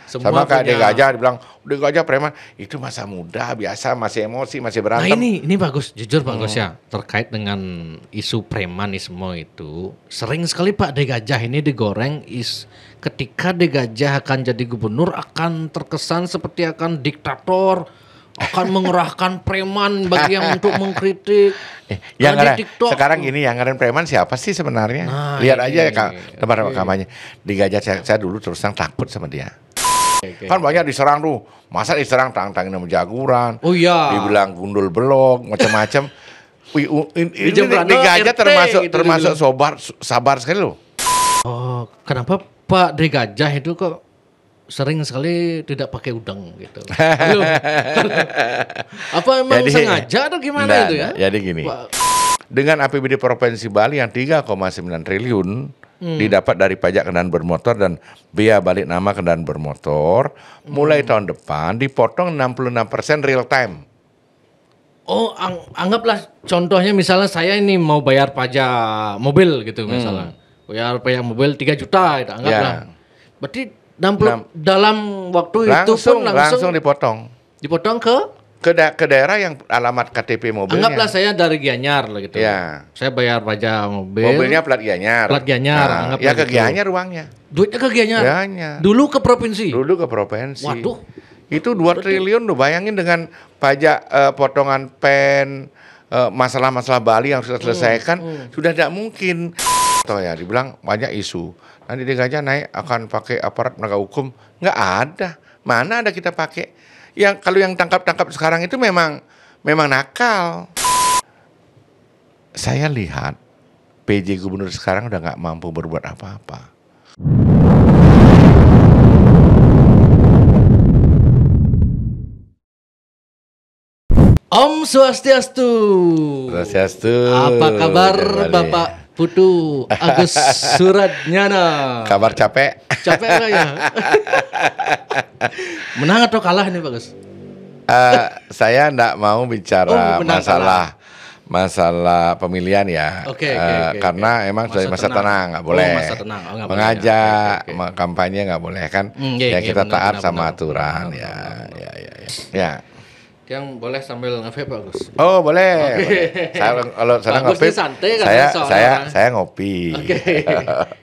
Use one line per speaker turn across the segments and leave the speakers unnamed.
Sama kayak De Gajah dibilang, De Gajah preman, itu masa muda biasa, masih emosi, masih berantem.
Nah ini bagus, jujur bagus ya, terkait dengan isu premanisme itu sering sekali Pak De Gajah ini digoreng ketika De Gajah akan jadi gubernur akan terkesan seperti akan diktator, akan mengerahkan preman bagi yang untuk mengkritik.
Sekarang gini yang ngaren preman siapa sih sebenarnya?
Nah,
lihat aja ya tempat kampanye. De Gajah saya dulu terus terang takut sama dia. Kan banyak diserang tuh, masa diserang tang-tangin sama jaguran, dibilang gundul belok, macam-macam. Ini De Gajah termasuk sabar sekali loh.
Oh, kenapa Pak De Gajah itu kok sering sekali tidak pakai udang gitu? Apa emang sengaja atau gimana itu ya?
Jadi gini, dengan APBD Provinsi Bali yang 3,9 triliun didapat dari pajak kendaraan bermotor dan biaya balik nama kendaraan bermotor, mulai tahun depan dipotong 66% real time.
Oh, anggaplah contohnya misalnya saya ini mau bayar pajak mobil gitu misalnya. Bayar pajak mobil 3 juta itu anggaplah. Berarti dalam waktu itu pun langsung
dipotong.
Dipotong ke
daerah yang alamat KTP mobilnya.
Anggaplah saya dari Gianyar lah gitu.
Ya.
Saya bayar pajak mobil.
Mobilnya plat Gianyar.
Plat Gianyar.
Ya ke Gianyar uangnya.
Duitnya ke Gianyar. Dulu ke provinsi. Waduh.
Itu 2 triliun loh, bayangin dengan pajak potongan pen, masalah-masalah Bali yang sudah selesaikan, sudah tidak mungkin. Toh ya, dibilang banyak isu. Nanti De Gajah naik akan pakai aparat penegak hukum, nggak ada. Mana ada kita pakai? Yang kalau yang tangkap sekarang itu memang nakal. Saya lihat PJ gubernur sekarang udah nggak mampu berbuat apa-apa.
Om Swastiastu. Apa kabar Bapak Putu Agus Suratnyana?
Kabar capek?
Capek nggak ya? Menang atau kalah ini Pak Gus?
Saya enggak mau bicara masalah pemilihan ya. Karena emang sudah masa tenang, nggak boleh. Mengajak, kampanye nggak boleh kan? Ya kita taat sama aturan ya.
Yang boleh sambil nge-vape Pak Gus.
Oh boleh. Kalau saya ngopi, saya ngopi.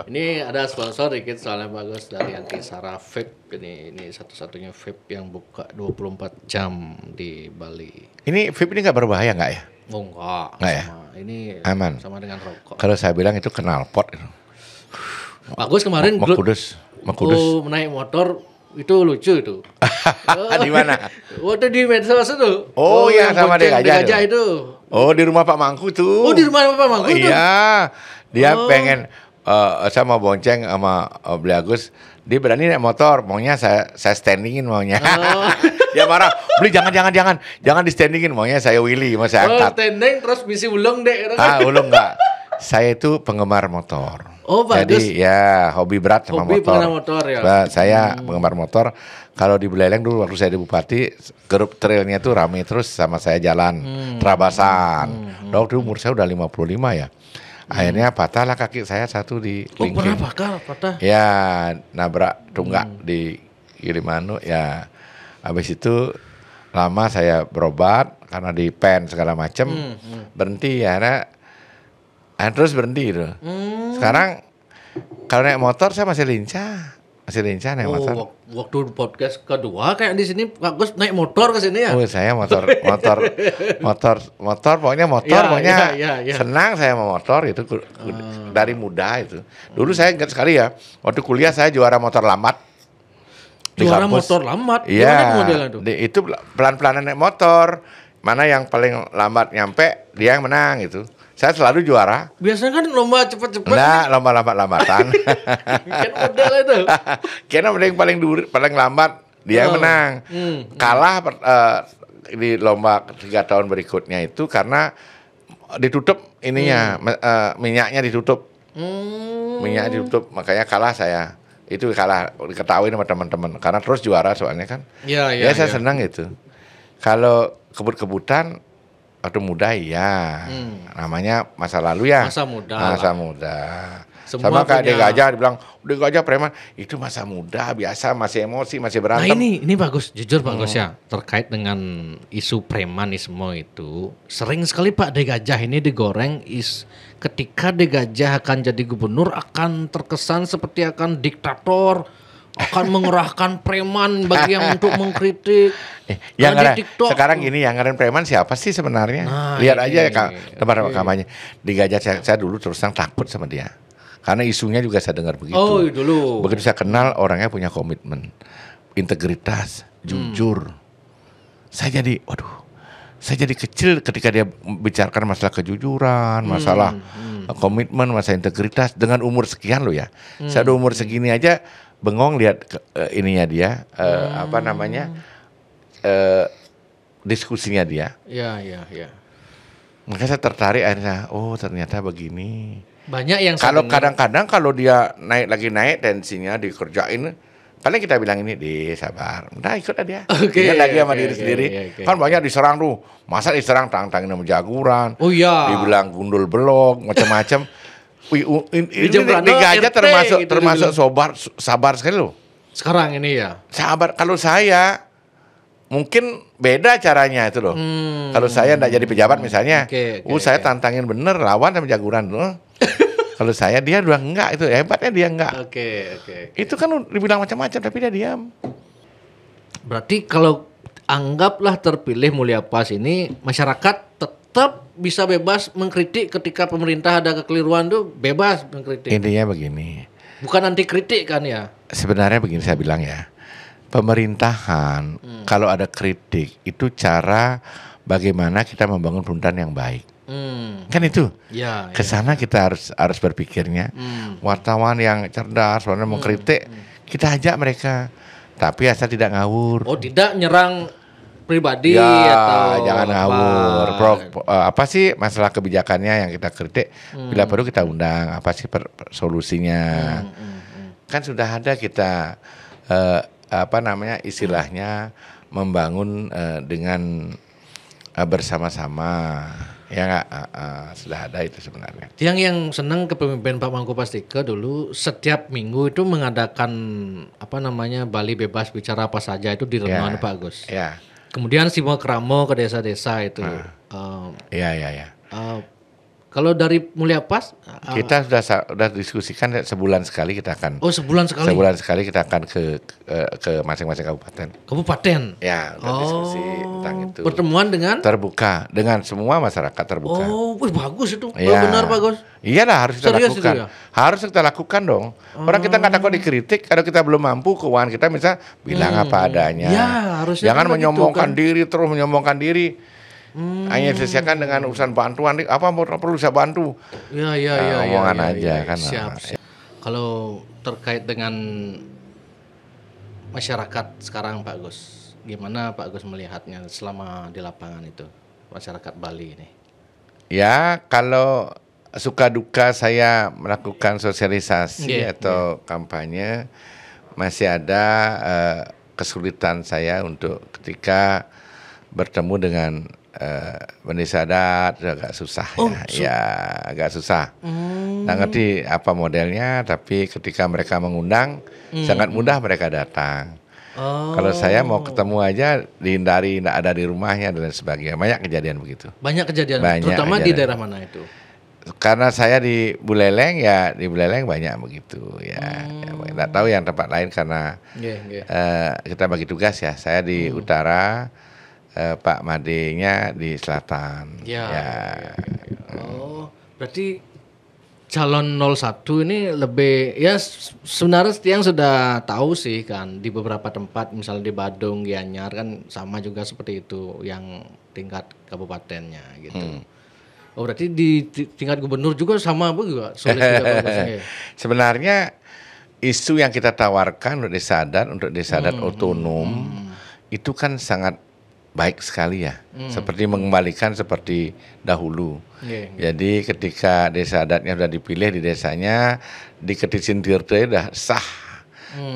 Ini ada sponsor dikit soalnya Pak Gus dari Antisara Vape. Ini satu-satunya vape yang buka 24 jam di Bali.
Ini vape ini nggak berbahaya nggak ya?
Oh enggak
ya?
Ini
aman.
Sama dengan rokok.
Kalau saya bilang itu knalpot.
Pak Gus kemarin
Makudus.
Naik motor. Itu lucu itu.
Di mana?
Waktu di medsos itu.
Oh iya, sama De
Gajah itu.
Oh di rumah Pak Mangku tuh.
Oh di rumah Pak Mangku tuh.
Iya. Dia pengen saya mau bonceng sama Beli Agus. Dia berani naik motor, maunya saya standingin maunya. Dia marah, Beli jangan di standingin, maunya saya wheelie, mau saya angkat.
Standing terus bisi ulung deh.
Ulung enggak. Saya itu penggemar motor.
Oh bagus.
Jadi ya hobi berat sama motor.
Ya.
Saya penggemar motor. Kalau di Buleleng dulu waktu saya di Bupati, grup trailnya tuh rame terus sama saya jalan terabasan. Waktu umur saya udah 55 ya. Akhirnya patahlah kaki saya satu di kelingking.
Oh pernah patah?
Ya nabrak tunggak di Gilimanuk ya. Habis itu lama saya berobat karena di pen segala macem. Berhenti ya. Terus berhenti gitu. Sekarang kalau naik motor saya masih lincah naik motor.
Waktu podcast kedua kayak di sini Pak Gus naik motor ke sini ya?
Oh saya motor pokoknya senang saya mau motor itu dari muda itu. Dulu saya ingat sekali ya waktu kuliah saya juara motor lambat.
Juara motor lambat?
Iya. Itu pelan-pelanan naik motor. Mana yang paling lambat nyampe dia yang menang gitu. Saya selalu juara.
Biasanya kan lomba cepet-cepet.
Nah, lomba lambat-lambatan.
Kan model itu.
Karena yang paling lambat dia yang menang. Kalah di lomba 3 tahun berikutnya itu karena ditutup ininya, minyaknya ditutup. Minyak ditutup, makanya kalah saya. Itu kalah, diketahui sama teman-teman. Karena terus juara soalnya kan.
Iya.
Saya senang itu. Kalau kebut-kebutan waktu muda namanya masa lalu ya.
Masa muda. Semua
Sama kayak
punya.
Dek Gajah dibilang, Dek Gajah preman, itu masa muda biasa, masih emosi, masih
Nah
berantem.
ini bagus, jujur Pak Gus ya, terkait dengan isu premanisme itu, sering sekali Pak De Gajah ini digoreng ketika De Gajah akan jadi gubernur akan terkesan seperti akan diktator, akan mengerahkan preman bagi yang untuk mengkritik.
Yang
Karena di
ngaren,
TikTok.
sekarang ini yang ngaren preman siapa sih sebenarnya?
Nah,
Lihat
ini.
aja ya tempat
Oke.
kampanye. Di Gajah saya dulu terus terang takut sama dia. Karena isunya juga saya dengar begitu.
Oh dulu.
Begitu saya kenal orangnya punya komitmen, integritas, jujur. Saya jadi kecil ketika dia bicarakan masalah kejujuran, masalah komitmen, masalah integritas dengan umur sekian loh ya. Saya udah umur segini aja bengong lihat ininya dia, apa namanya, diskusinya dia.
Ya.
Makanya saya tertarik akhirnya, oh ternyata begini.
Banyak yang saya
Kalau
dengar.
kadang-kadang kalau dia lagi naik tensinya dikerjain, paling kita bilang ini, sabar, udah ikut aja dia.
Oke,
Ingat lagi sama
oke,
diri
oke,
sendiri.
oke.
Kan banyak diserang tuh, masa diserang tangin sama jaguran,
Oh iya.
dibilang gundul belok, macam-macam. Ini
Jembrana
Gajah
RT gitu
termasuk
dibilang.
sabar sekali loh.
Sekarang ini ya.
Sabar. Kalau saya mungkin beda caranya itu loh. Kalau saya enggak jadi pejabat misalnya,
Oke,
saya
oke.
tantangin bener lawan sama jaguran loh. Kalau saya dia bilang enggak, itu hebatnya dia enggak.
Oke.
Itu kan dibilang macam-macam tapi dia diam.
Berarti kalau anggaplah terpilih Mulia Pas ini, masyarakat tetap bisa bebas mengkritik ketika pemerintah ada kekeliruan tuh bebas mengkritik.
Intinya begini.
Bukan anti kritik kan ya?
Sebenarnya begini saya bilang ya. Pemerintahan kalau ada kritik itu cara bagaimana kita membangun pemerintahan yang baik. Kan itu.
Ya.
Kesana kita harus berpikirnya. Wartawan yang cerdas, wartawan mengkritik, kita ajak mereka. Tapi asal tidak ngawur.
Oh tidak nyerang pribadi
Ya,
atau
jangan
apa?
ngawur. Apa sih masalah kebijakannya yang kita kritik? Bila perlu kita undang. Apa sih solusinya? Kan sudah ada kita istilahnya membangun dengan bersama-sama. Ya nggak, sudah ada itu sebenarnya.
Yang senang kepemimpinan Pak Mangku Pastika dulu setiap minggu itu mengadakan Bali bebas bicara apa saja itu di Renungan Pak Agus.
Ya,
Kemudian Simo Keramo ke desa-desa itu.
ya.
Kalau dari Mulia Pas,
Kita sudah diskusikan sebulan sekali kita akan.
sebulan sekali.
Sebulan sekali kita akan ke masing-masing kabupaten.
Kabupaten.
Ya, udah diskusi tentang itu.
Pertemuan dengan.
Terbuka dengan semua masyarakat terbuka.
Oh, bagus itu.
Ya.
Benar Pak Gus.
Iya lah harus kita
Serius
lakukan.
itu ya?
Harus kita lakukan dong. Orang kita nggak takut dikritik kalau kita belum mampu keuangan kita misal bilang apa adanya.
Ya, harusnya
Jangan
kan begitu,
menyombongkan
kan?
diri terus menyombongkan diri. Hanya diselesaikan dengan urusan bantuan. Apa perlu saya bantu?
Ya.
Omongan
ya,
aja
ya.
kan.
Siap. Kalau terkait dengan masyarakat sekarang Pak Gus, gimana Pak Gus melihatnya selama di lapangan itu masyarakat Bali ini?
Ya kalau suka duka saya melakukan sosialisasi atau kampanye masih ada kesulitan saya untuk ketika bertemu dengan pendeta adat agak susah ya agak susah. Nggak ngerti apa modelnya tapi ketika mereka mengundang sangat mudah mereka datang. Kalau saya mau ketemu aja dihindari, tidak ada di rumahnya dan lain sebagainya. Banyak kejadian begitu.
Banyak kejadian,
Banyak
terutama di
kejadian.
daerah mana itu?
Karena saya di Buleleng ya di Buleleng banyak begitu ya. Nggak tahu yang tempat lain karena kita bagi tugas ya. Saya di utara, Pak Madenya di selatan.
Ya. Oh, berarti calon 01 ini lebih ya sebenarnya yang sudah tahu sih kan di beberapa tempat misalnya di Badung, Gianyar kan sama juga seperti itu yang tingkat kabupatennya gitu. Oh berarti di tingkat gubernur juga sama juga sulit juga bagusnya ya?
Sebenarnya isu yang kita tawarkan untuk desa adat otonom itu kan sangat baik sekali ya, seperti mengembalikan seperti dahulu. Jadi ketika desa adatnya sudah dipilih di desanya, di Ketisin Tirte sudah sah,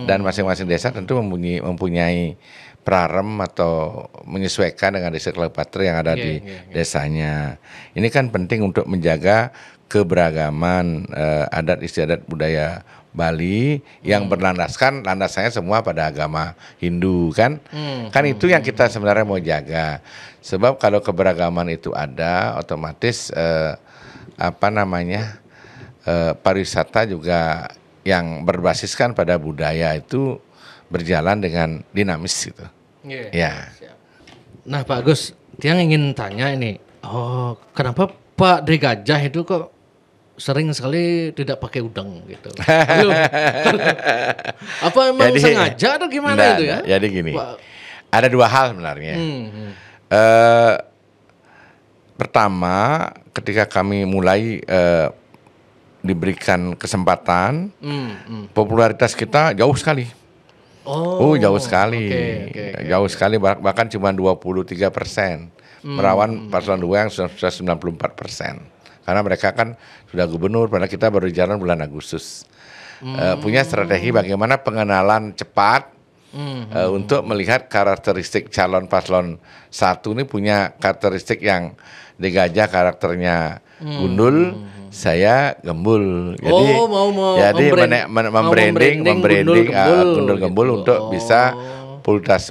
dan masing-masing desa tentu mempunyai prarem atau menyesuaikan dengan desa Kleopatra yang ada di desanya. Ini kan penting untuk menjaga keberagaman adat istiadat budaya Bali yang landasannya semua pada agama Hindu kan. Kan itu yang kita sebenarnya mau jaga. Sebab kalau keberagaman itu ada, otomatis pariwisata juga yang berbasiskan pada budaya itu berjalan dengan dinamis gitu. Ya.
Nah Pak Agus, Tiang ingin tanya ini, kenapa Pak D. Gajah itu kok sering sekali tidak pakai udang gitu? Apa emang sengaja atau gimana itu ya?
Jadi gini, ada dua hal sebenarnya. Pertama, ketika kami mulai diberikan kesempatan, popularitas kita jauh sekali. Jauh sekali. Jauh sekali, bahkan cuma 23%. Merawan paslon 2 yang sudah 94%. Karena mereka kan sudah gubernur, padahal kita baru jalan bulan Agustus. Punya strategi bagaimana pengenalan cepat untuk melihat karakteristik calon paslon 1 ini punya karakteristik yang di Gajah karakternya gundul, saya gembul. Jadi membranding gundul gembul untuk bisa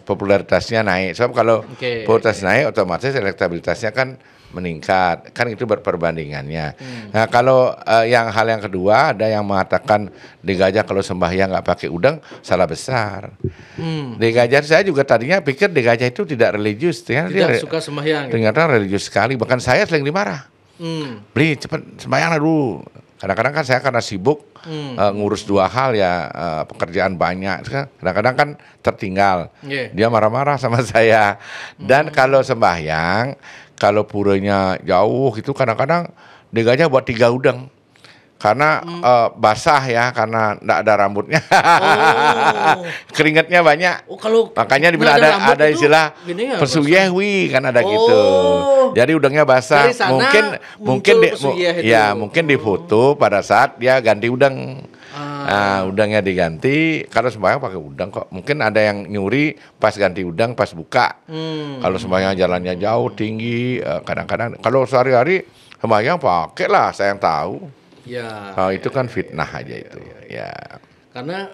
popularitasnya naik. Sebab kalau popularitas naik, otomatis elektabilitasnya kan meningkat, kan itu perbandingannya. Nah kalau hal yang kedua, ada yang mengatakan di Gajah kalau sembahyang nggak pakai udang, salah besar. Di Gajah saya juga tadinya pikir di Gajah itu tidak religius,
tidak suka sembahyang.
Ternyata religius sekali, bahkan saya sering dimarah. Beli cepet sembahyang dulu. Kadang-kadang kan saya karena sibuk ngurus dua hal ya, pekerjaan banyak. Kadang-kadang kan tertinggal. Dia marah-marah sama saya. Dan kalau sembahyang, kalau puranya jauh itu kadang-kadang di Gajah buat 3 udang. Karena basah ya, karena enggak ada rambutnya. Keringatnya banyak. Makanya dibilang ada istilah pesuyehwi kan ada gitu. Jadi udangnya basah. Mungkin difoto pada saat dia ganti udang. Udangnya diganti, kalau sembahyang pakai udang kok. Mungkin ada yang nyuri pas ganti udang, pas buka. Kalau sembahyang jalannya jauh, tinggi, kadang-kadang. Kalau sehari-hari sembahyang pakai lah, saya yang tahu. Itu kan fitnah aja itu.
Karena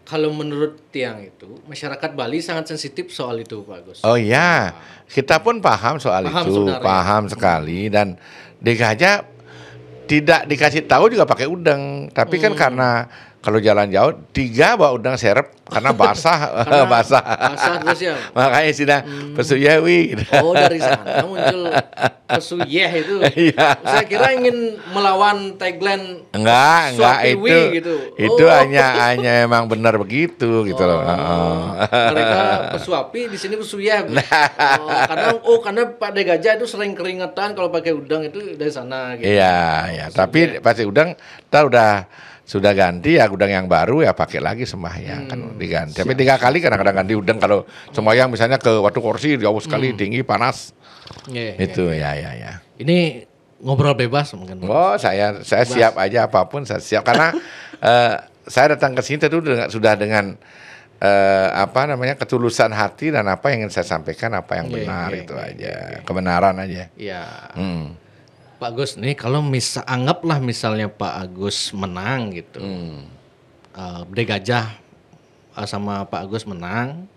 kalau menurut Tiang itu, masyarakat Bali sangat sensitif soal itu Pak Agus.
Oh iya, kita pun paham soal itu, paham sekali. Dan di Gajah tidak dikasih tahu juga pakai udang, tapi kan karena kalau jalan jauh 3 bawa udang serep karena basah. basah
terus ya.
Makanya istilah pesuyehwi.
Dari sana muncul pesuyeh itu. Saya kira ingin melawan tagline
enggak itu hanya emang benar begitu gitu loh.
Mereka pesuapi, di sini pesuyeh. Karena Pak D. Gajah itu sering keringetan kalau pakai udang itu dari sana gitu.
Iya, tapi pasti udang sudah ganti ya, udang yang baru ya pakai lagi sembahyang kan diganti. Tapi 3 kali kadang-kadang ganti udang kalau sembahyang misalnya ke Watu Kursi jauh sekali, tinggi, panas. Ya.
Ini ngobrol bebas mungkin.
Saya siap aja apapun, saya siap karena saya datang ke sini itu sudah dengan ketulusan hati dan apa yang ingin saya sampaikan, apa yang benar itu aja. Kebenaran aja.
Iya. Pak Agus nih, kalau anggaplah misalnya Pak Agus menang gitu, D. Gajah sama Pak Agus menang,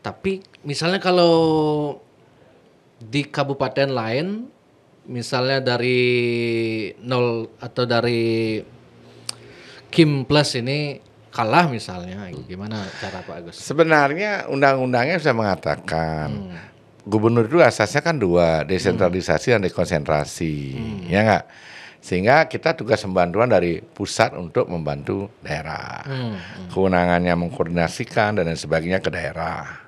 tapi misalnya kalau di kabupaten lain, misalnya dari 0 atau dari Kim Plus ini kalah misalnya, gimana cara Pak Agus?
Sebenarnya undang-undangnya sudah mengatakan gubernur itu asasnya kan 2, desentralisasi dan dekonsentrasi, ya enggak? Sehingga kita tugas pembantuan dari pusat untuk membantu daerah. Kewenangannya mengkoordinasikan dan sebagainya ke daerah.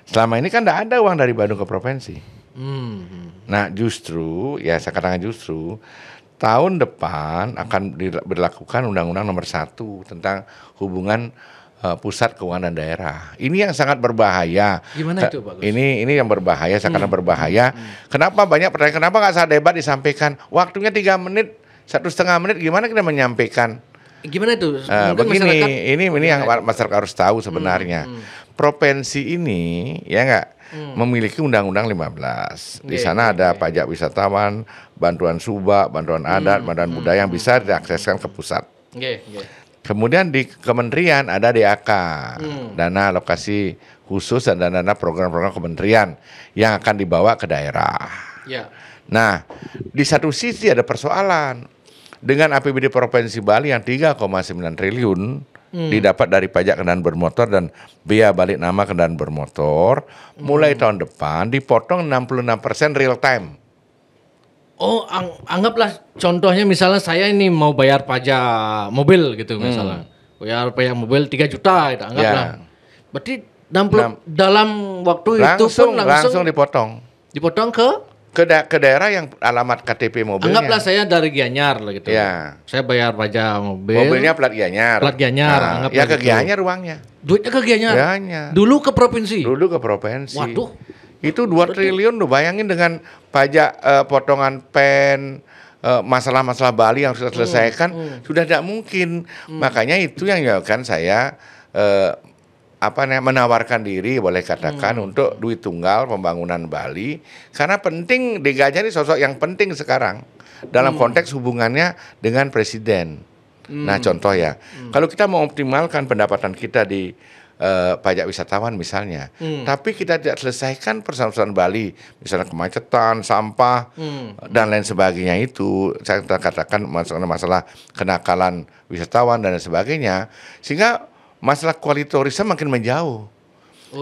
Selama ini kan tidak ada uang dari Bandung ke provinsi. Nah justru, ya saya katakan justru, tahun depan akan diberlakukan Undang-Undang Nomor 1 tentang hubungan pusat keuangan dan daerah. Ini yang sangat berbahaya.
Gimana itu Pak Gus?
Ini yang berbahaya, sangat berbahaya. Kenapa banyak pertanyaan, kenapa nggak saat debat disampaikan? Waktunya 3 menit, 1,5 menit, gimana kita menyampaikan?
Gimana itu?
Begini,
Masyarakat
ini yang masyarakat harus tahu sebenarnya. Provinsi ini ya nggak memiliki Undang-Undang 15. Di sana ada pajak wisatawan, bantuan subak, bantuan adat, bantuan budaya yang bisa diakseskan ke pusat. Kemudian di kementerian ada DAK, dana alokasi khusus dan dana program-program kementerian yang akan dibawa ke daerah. Nah, di satu sisi ada persoalan dengan APBD Provinsi Bali yang 3,9 triliun didapat dari pajak kendaraan bermotor dan bea balik nama kendaraan bermotor, mulai tahun depan dipotong 66% real time.
Oh, anggaplah contohnya misalnya saya ini mau bayar pajak mobil gitu misalnya. Bayar pajak mobil 3 juta gitu, anggaplah. Berarti 60 dalam waktu itu pun
langsung dipotong.
Dipotong
ke daerah yang alamat KTP mobilnya.
Anggaplah saya dari Gianyar lah gitu.
Ya.
Saya bayar pajak mobil.
Mobilnya plat Gianyar.
Plat Gianyar,
nah,
anggaplah
ya ke
gitu.
Gianyar uangnya.
Duitnya ke Gianyar. Dulu ke provinsi. Waduh.
Itu 2 triliun loh, bayangin dengan pajak potongan pen, masalah-masalah Bali yang sudah selesaikan, sudah tidak mungkin. Makanya itu yang menyebabkan saya menawarkan diri boleh katakan untuk duit tunggal pembangunan Bali, karena penting Gajah ini sosok yang penting sekarang dalam konteks hubungannya dengan presiden. Nah contoh ya, kalau kita mau optimalkan pendapatan kita di pajak wisatawan misalnya, tapi kita tidak selesaikan persoalan Bali, misalnya kemacetan, sampah dan lain sebagainya, itu saya katakan masalah kenakalan wisatawan dan lain sebagainya, sehingga masalah quality tourism makin menjauh.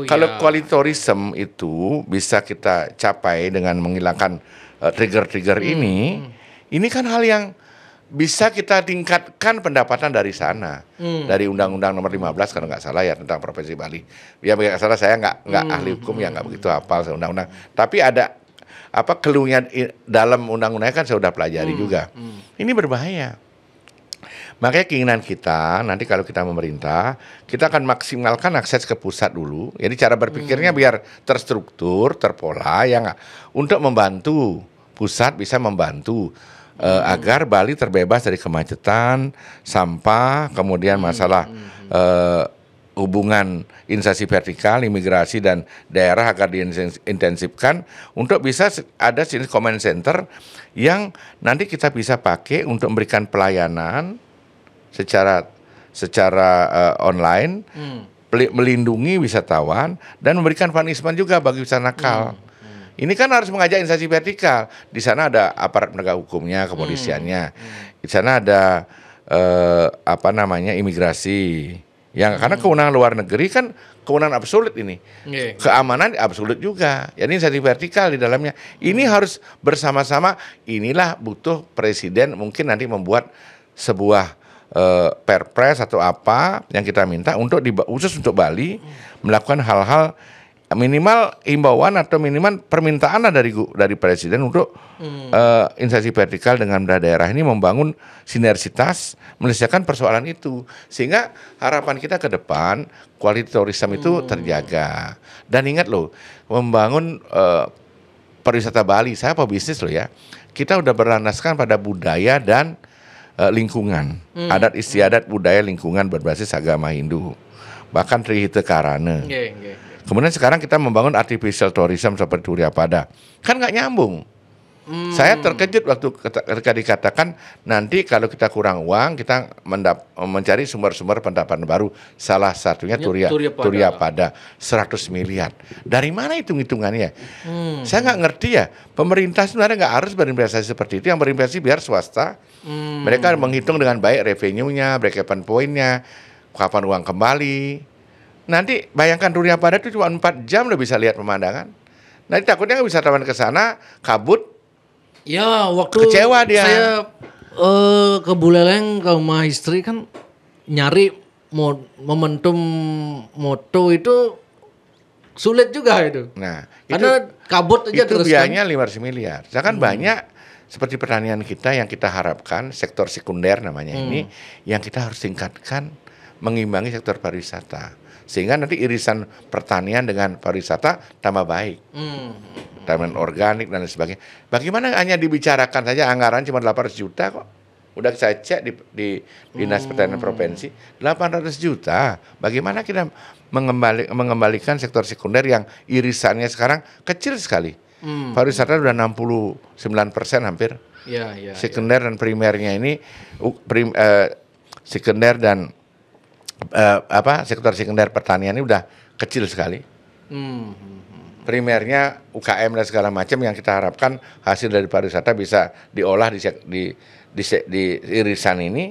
Kalau quality tourism itu bisa kita capai dengan menghilangkan trigger-trigger ini kan hal yang bisa kita tingkatkan pendapatan dari sana, dari Undang-Undang Nomor 15 kalau nggak salah ya tentang Provinsi Bali. Ya nggak salah, saya nggak ahli hukum ya, nggak begitu hafal undang-undang. Tapi ada keluhnya dalam undang-undangnya kan saya sudah pelajari juga. Ini berbahaya. Makanya keinginan kita nanti kalau kita memerintah, kita akan maksimalkan akses ke pusat dulu. Jadi cara berpikirnya biar terstruktur, terpola ya nggak, untuk membantu pusat bisa membantu. Agar Bali terbebas dari kemacetan, sampah, kemudian masalah hubungan instansi vertikal, imigrasi dan daerah agar diintensifkan untuk bisa ada jenis command center yang nanti kita bisa pakai untuk memberikan pelayanan secara online, melindungi wisatawan dan memberikan punishment juga bagi wisatawan nakal. Ini kan harus mengajak instansi vertikal. Di sana ada aparat penegak hukumnya, kepolisiannya. Di sana ada imigrasi. Yang karena kewenangan luar negeri kan kewenangan absolut ini. Keamanan absolut juga. Jadi instansi vertikal di dalamnya. Ini harus bersama-sama. Inilah butuh presiden mungkin nanti membuat sebuah perpres atau apa yang kita minta untuk khusus untuk Bali melakukan hal-hal minimal imbauan atau minimal permintaan dari presiden untuk instansi vertikal dengan daerah ini membangun sinergitas menyelesaikan persoalan itu, sehingga harapan kita ke depan quality tourism itu terjaga. Dan ingat loh, membangun pariwisata Bali, saya pebisnis loh ya, kita udah berlandaskan pada budaya dan lingkungan, adat istiadat budaya lingkungan berbasis agama Hindu, bahkan Trihita Karana. Kemudian sekarang kita membangun artificial tourism seperti Turiapada. Kan nggak nyambung. Saya terkejut waktu ketika dikatakan nanti kalau kita kurang uang, kita mencari sumber-sumber pendapatan baru. Salah satunya Turiapada, 100 miliar. Dari mana hitung-hitungannya? Saya nggak ngerti ya. Pemerintah sebenarnya nggak harus berinvestasi seperti itu. Yang berinvestasi biar swasta. Mereka menghitung dengan baik revenue-nya, break-even point-nya, kapan uang kembali. Nanti bayangkan Turiapada itu cuma 4 jam udah bisa lihat pemandangan. Nanti takutnya wisatawan ke sana kabut.
Ya, waktu
kecewa dia.
Saya ke Buleleng ke rumah istri kan nyari momentum moto itu sulit juga itu.
Nah,
karena kabut aja
itu
terus.
Itu biayanya 500 miliar. Sedangkan banyak seperti pertanian kita yang kita harapkan sektor sekunder namanya ini yang kita harus tingkatkan mengimbangi sektor pariwisata. Sehingga nanti irisan pertanian dengan pariwisata tambah baik. Tanaman organik dan lain sebagainya. Bagaimana hanya dibicarakan saja anggaran cuma 800 juta kok. Udah saya cek di Dinas Pertanian Provinsi 800 juta. Bagaimana kita mengembalikan sektor sekunder yang irisannya sekarang kecil sekali. Pariwisata udah 69% hampir. Sekunder dan primernya ini sekunder dan sektor sekunder pertanian ini udah kecil sekali. Primernya UKM dan segala macam yang kita harapkan hasil dari pariwisata bisa diolah di irisan ini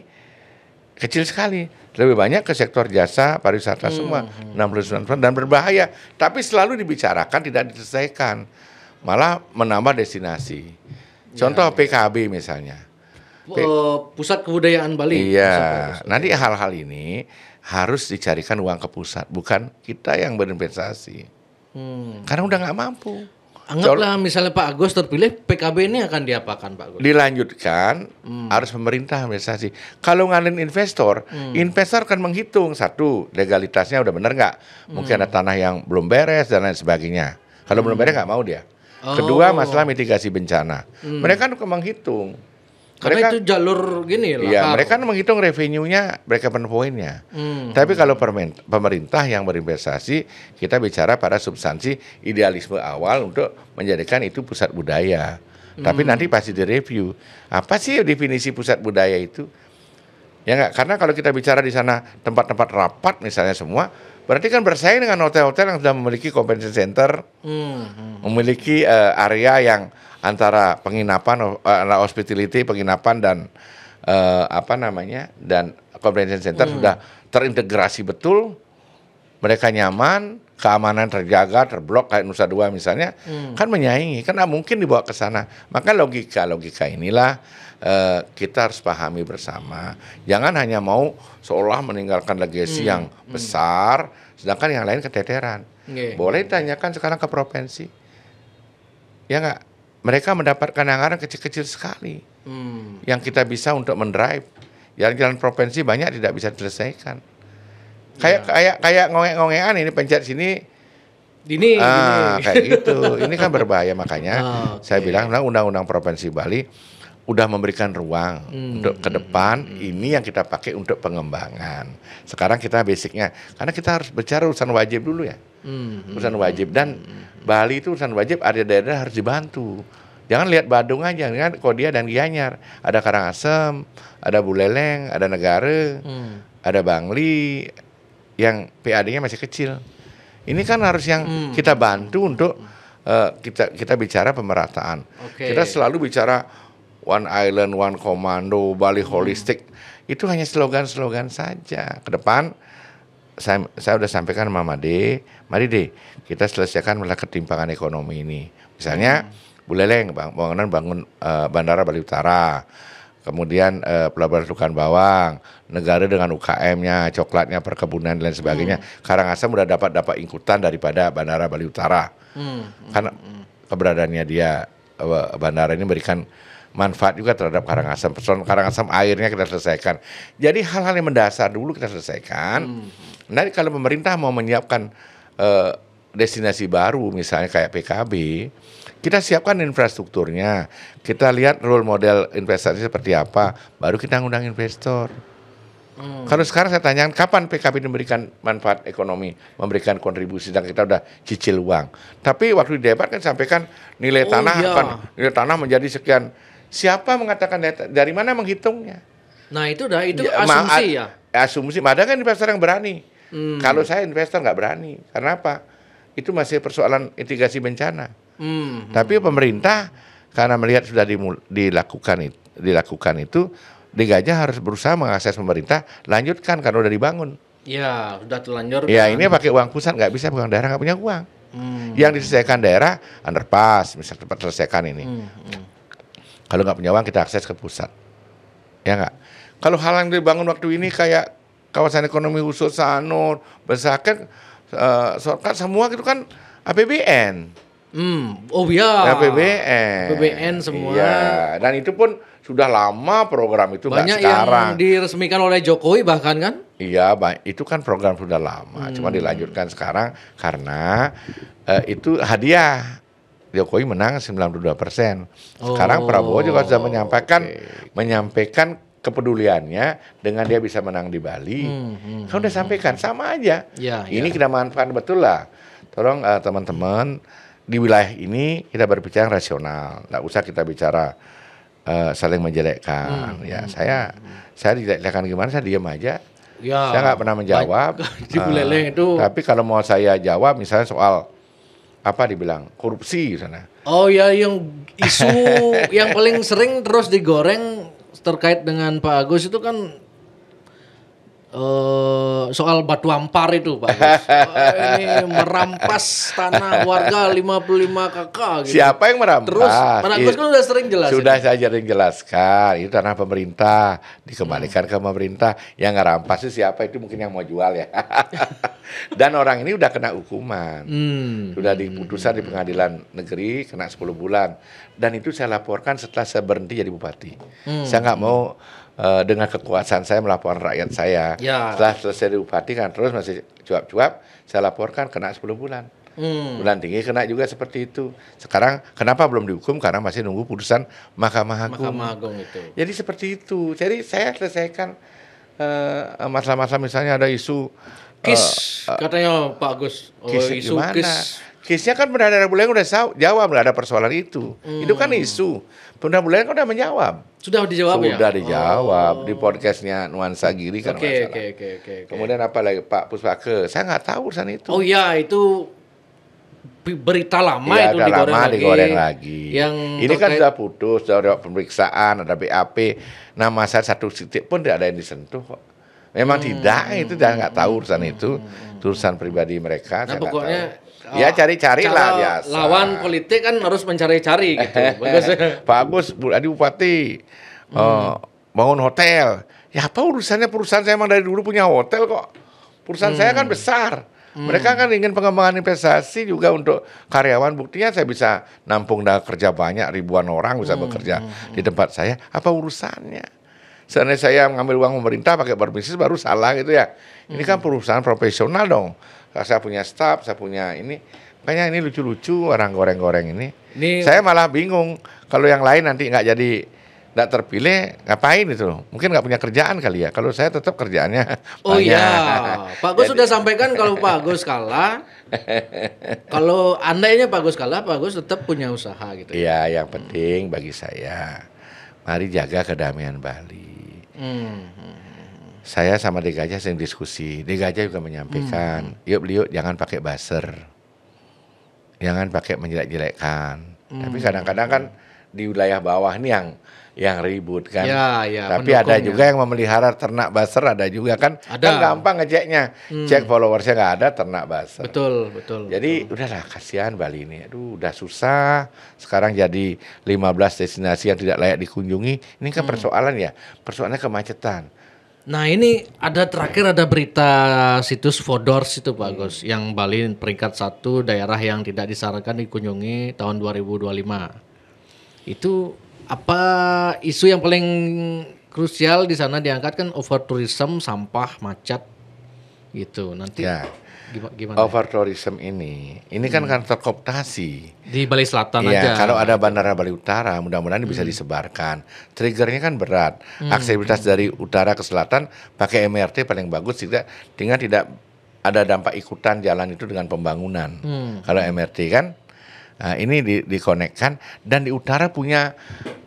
kecil sekali. Lebih banyak ke sektor jasa pariwisata semua 69% dan berbahaya. Tapi selalu dibicarakan tidak diselesaikan, malah menambah destinasi. Contoh PKB misalnya.
Pusat Kebudayaan Bali.
Iya. Nanti hal-hal ini harus dicarikan uang ke pusat, bukan kita yang berinvestasi. Karena udah nggak mampu.
Anggaplah misalnya Pak Agus terpilih, PKB ini akan diapakan Pak Agus?
Dilanjutkan, harus pemerintah investasi. Kalau ngalin investor, investor kan menghitung satu legalitasnya udah benar nggak? Mungkin ada tanah yang belum beres dan lain sebagainya. Kalau belum beres nggak mau dia. Kedua masalah mitigasi bencana. Mereka kan menghitung.
Karena itu jalur gini lah.
Iya, mereka menghitung revenue-nya, break-even point-nya. Tapi kalau pemerintah yang berinvestasi, kita bicara pada substansi idealisme awal untuk menjadikan itu pusat budaya. Tapi nanti pasti direview. Apa sih definisi pusat budaya itu? Ya enggak, karena kalau kita bicara di sana tempat-tempat rapat misalnya semua, berarti kan bersaing dengan hotel-hotel yang sudah memiliki convention center, memiliki area yang antara penginapan, hospitality, penginapan dan dan convention center sudah terintegrasi betul, mereka nyaman, keamanan terjaga, terblok kayak Nusa Dua misalnya, kan menyaingi, kan nggak mungkin dibawa ke sana. Maka logika inilah kita harus pahami bersama. Jangan hanya mau seolah meninggalkan legasi yang besar, sedangkan yang lain keteteran. Boleh ditanyakan sekarang ke provinsi, ya nggak? Mereka mendapatkan anggaran kecil-kecil sekali, yang kita bisa untuk mendrive. Jalan-jalan provinsi banyak tidak bisa diselesaikan. Kayak ngongek-ngongekan ini pencet sini,
Dini.
kayak gitu. Ini kan berbahaya, makanya saya bilang undang-undang provinsi Bali udah memberikan ruang untuk ke depan. Ini yang kita pakai untuk pengembangan. Sekarang kita basicnya, karena kita harus bicara urusan wajib dulu ya. Urusan wajib, dan Bali itu urusan wajib, ada daerah harus dibantu. Jangan lihat Badung aja, kan Kodia dan Gianyar. Ada Karangasem, ada Buleleng, ada Negara, ada Bangli, yang PAD-nya masih kecil. Ini kan harus yang kita bantu untuk kita bicara pemerataan. Kita selalu bicara One Island, One Commando, Bali Holistic. Itu hanya slogan-slogan saja. Ke depan saya udah sampaikan sama Made, mari deh kita selesaikan masalah ketimpangan ekonomi ini. Misalnya Buleleng, bangun Bandara Bali Utara, kemudian Pelabuhan Tukan Bawang, Negara dengan UKM-nya, coklatnya, perkebunan dan lain sebagainya. Karangasem udah dapat ingkutan daripada Bandara Bali Utara. Karena keberadaannya dia, bandara ini memberikan manfaat juga terhadap Karangasem. Persoalan Karangasem airnya kita selesaikan. Jadi hal-hal yang mendasar dulu kita selesaikan. Nanti kalau pemerintah mau menyiapkan destinasi baru, misalnya kayak PKB, kita siapkan infrastrukturnya. Kita lihat role model investasi seperti apa, baru kita ngundang investor. Kalau sekarang saya tanyakan, kapan PKB memberikan manfaat ekonomi, memberikan kontribusi, dan kita udah cicil uang. Tapi waktu di debat kan sampaikan nilai tanah menjadi sekian. Siapa mengatakan dari mana menghitungnya?
Nah itu asumsi ya.
Asumsi, ada kan investor yang berani. Kalau saya investor nggak berani, karena apa? Itu masih persoalan mitigasi bencana. Tapi pemerintah karena melihat sudah dilakukan itu, Gajah harus berusaha mengakses pemerintah, lanjutkan karena udah dibangun.
Ya, sudah terlanjur.
Ya, ini pakai uang pusat nggak bisa, bukan daerah nggak punya uang. Yang diselesaikan daerah, underpass, misalnya tempat selesaikan ini. Kalau nggak punya uang, kita akses ke pusat. Ya nggak? Kalau hal yang dibangun waktu ini kayak kawasan ekonomi khusus Sanur, Besaket, shortcut semua itu kan APBN.
Oh iya.
APBN
semua.
Iya, dan itu pun sudah lama program itu nggak sekarang.
Banyak yang diresmikan oleh Jokowi bahkan kan?
Iya, itu kan program sudah lama, cuma dilanjutkan sekarang karena itu hadiah. Jokowi menang 92%. Sekarang Prabowo juga sudah menyampaikan kepeduliannya dengan dia bisa menang di Bali. Kan udah sampaikan sama aja.
Ya,
Ini kita manfaatkan betul lah. Tolong teman-teman di wilayah ini kita berbicara rasional. Nggak usah kita bicara saling menjelekkan. Ya saya dijelekkan gimana? Saya diam aja.
Ya,
Saya nggak pernah menjawab.
Di Buleleng itu.
Tapi kalau mau saya jawab, misalnya soal apa dibilang korupsi sana.
Oh ya, yang isu yang paling sering terus digoreng terkait dengan Pak Agus itu kan soal Batu Ampar itu Pak Agus. Ini merampas tanah warga 55 kakak gitu.
Siapa yang merampas?
Terus Pak Agus kan udah sering jelasin.
Sudah saya sering jelaskan, itu tanah pemerintah, dikembalikan ke pemerintah. Yang ngerampas itu siapa, itu mungkin yang mau jual ya. Dan orang ini udah kena hukuman. Sudah diputusan di pengadilan negeri, kena 10 bulan. Dan itu saya laporkan setelah saya berhenti jadi bupati. Saya nggak mau dengan kekuasaan saya melaporkan rakyat saya.
Ya.
Setelah selesai di bupati kan terus masih cuap-cuap, saya laporkan kena 10 bulan. Bulan tinggi kena juga seperti itu. Sekarang kenapa belum dihukum? Karena masih nunggu putusan Mahkamah Agung.
Mahkamah Agung itu.
Jadi seperti itu. Jadi saya selesaikan masalah-masalah, misalnya ada isu
katanya Pak Agus. Isu
gimana?
KIS.
KIS-nya kan Benar Buleleng udah jawab, nggak ada persoalan itu. Itu kan isu. Benar Buleleng kan udah menjawab.
Sudah dijawab ya?
Sudah dijawab di podcastnya Nuansa Giri kan.
Oke.
Kemudian apa lagi Pak Puspake? Saya nggak tahu urusan itu.
Oh ya, itu berita lama
Iya,
itu
digoreng lagi.
Yang
ini kan sudah putus, sudah ada pemeriksaan, ada BAP. Nama saya satu titik pun tidak ada yang disentuh kok. Memang tidak, itu saya nggak tahu urusan itu. Urusan pribadi mereka.
Nah,
saya
pokoknya
ya cari-cari lah biasa.
Lawan politik kan harus mencari-cari gitu.
Pak Agus, Adi Bupati, bangun hotel. Ya apa urusannya, perusahaan saya emang dari dulu punya hotel kok. Perusahaan saya kan besar. Mereka kan ingin pengembangan investasi juga untuk karyawan. Buktinya saya bisa nampung kerja banyak, ribuan orang bisa bekerja di tempat saya. Apa urusannya? Seandainya saya mengambil uang pemerintah pakai berbisnis baru salah gitu ya. Ini kan perusahaan profesional dong. Saya punya staff, saya punya ini. Makanya ini lucu-lucu orang goreng-goreng ini. Saya malah bingung kalau yang lain nanti nggak terpilih, ngapain itu? Mungkin nggak punya kerjaan kali ya. Kalau saya tetap kerjaannya
Oh
banyak.
iya, Pak Agus sudah sampaikan kalau Pak Agus kalah, kalau andainya Pak Agus kalah, Pak Agus tetap punya usaha gitu.
Iya, yang penting bagi saya, mari jaga kedamaian Bali. Saya sama Degajah sering diskusi. Degajah juga menyampaikan, yuk beliau jangan pakai buzzer, jangan pakai menjelek-jelekkan. Tapi kadang-kadang kan di wilayah bawah ini yang ribut kan.
Ya,
tapi ada juga yang memelihara ternak buzzer, ada juga kan. Kan gampang ngeceknya. Cek followersnya nggak ada, ternak buzzer.
Betul.
Jadi udahlah, kasihan Bali ini. Aduh, udah susah. Sekarang jadi 15 destinasi yang tidak layak dikunjungi. Ini kan persoalan ya. Persoalannya kemacetan.
Nah ini terakhir ada berita situs Fodors itu Pak Agus, yang Bali peringkat 1 daerah yang tidak disarankan dikunjungi tahun 2025. Itu apa isu yang paling krusial di sana diangkat kan overtourism, sampah, macet gitu. Nanti
ya,
gimana?
Overtourism ini kan terkooptasi
di Bali Selatan
ya,
aja.
kalau ada Bandara Bali Utara, mudah-mudahan bisa disebarkan. Triggernya kan berat. Aksesibilitas dari utara ke selatan pakai MRT paling bagus, dengan tidak ada dampak ikutan jalan itu dengan pembangunan. Kalau MRT kan, nah, ini dikonekkan, dan di utara punya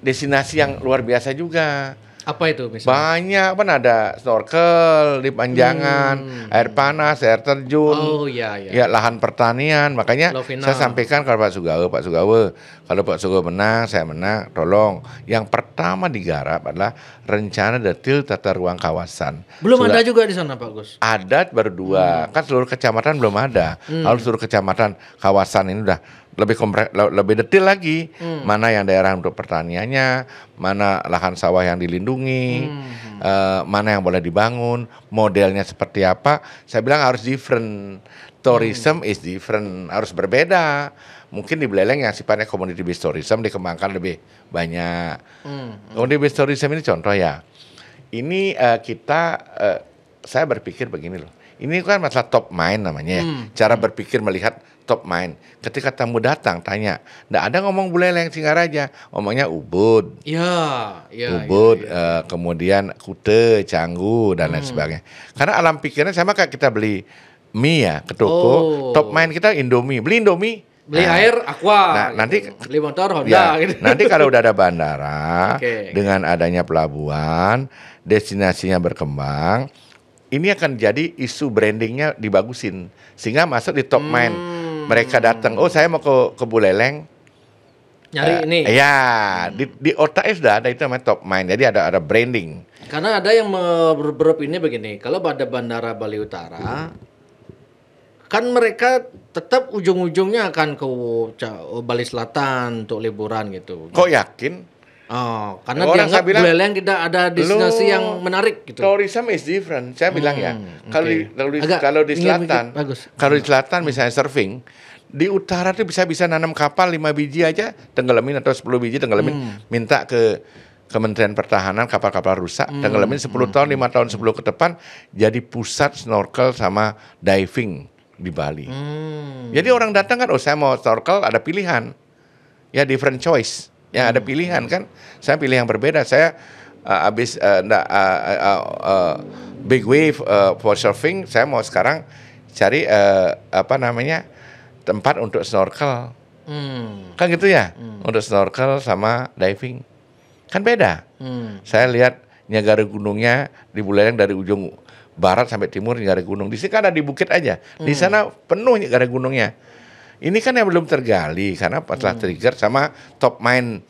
destinasi yang luar biasa juga.
Apa itu misalnya?
Banyak kan, ada snorkel di Panjangan, air panas, air terjun, ya lahan pertanian. Makanya saya sampaikan kalau Pak Sugawe, kalau Pak Sugawe menang, saya menang, tolong yang pertama digarap adalah rencana detail tata ruang kawasan.
Belum ada juga di sana Pak Gus?
Ada baru 2, kan seluruh kecamatan belum ada. Kalau seluruh kecamatan kawasan ini udah lebih detail lagi, mana yang daerah untuk pertaniannya, mana lahan sawah yang dilindungi, mana yang boleh dibangun, modelnya seperti apa. Saya bilang harus different, tourism is different, harus berbeda. Mungkin di Buleleng yang sifatnya community based tourism dikembangkan lebih banyak. Community based tourism ini contoh ya. Ini saya berpikir begini loh. Ini kan masalah top mind namanya ya. Cara berpikir melihat top mind. Ketika tamu datang tanya, nggak ada ngomong Buleleng Singaraja, ngomongnya Ubud. Ubud, kemudian Kute, Canggu dan lain sebagainya. Karena alam pikirnya sama kayak kita beli mie ya ke toko, top mind kita Indomie, beli Indomie.
Beli air aqua.
Nah, nanti
beli motor Honda gitu.
Nanti kalau udah ada bandara dengan adanya pelabuhan, destinasinya berkembang, ini akan jadi isu brandingnya dibagusin sehingga masuk di top mind. Mereka datang, oh saya mau ke Buleleng.
Nyari ini.
Ya, di otaknya sudah ada itu namanya top mind. Jadi ada branding.
Karena ada yang berberep ini begini, kalau pada bandara Bali Utara kan mereka tetap ujung-ujungnya akan ke Bali Selatan untuk liburan gitu.
Kok yakin?
Oh, karena dianggap Buleleng tidak ada destinasi yang menarik gitu.
Tourism is different. Saya bilang ya, kalau di selatan, kalau di selatan misalnya surfing, di utara tuh bisa nanam kapal 5 biji aja, tenggelamin atau 10 biji tenggelamin, minta ke Kementerian Pertahanan kapal-kapal rusak, tenggelamin 10 tahun, 5 tahun 10 ke depan jadi pusat snorkel sama diving di Bali. Jadi orang datang kan, oh saya mau snorkel, ada pilihan. Ya different choice. Ya ada pilihan kan. Saya pilih yang berbeda. Saya big wave for surfing, saya mau sekarang cari tempat untuk snorkel. Kan gitu ya. Untuk snorkel sama diving. Kan beda. Saya lihat Niagara gunungnya di Buleleng dari ujung barat sampai timur Niagara gunung. Di sini kan ada di bukit aja. Di sana penuh Niagara gunungnya. Ini kan yang belum tergali karena setelah trigger sama top mind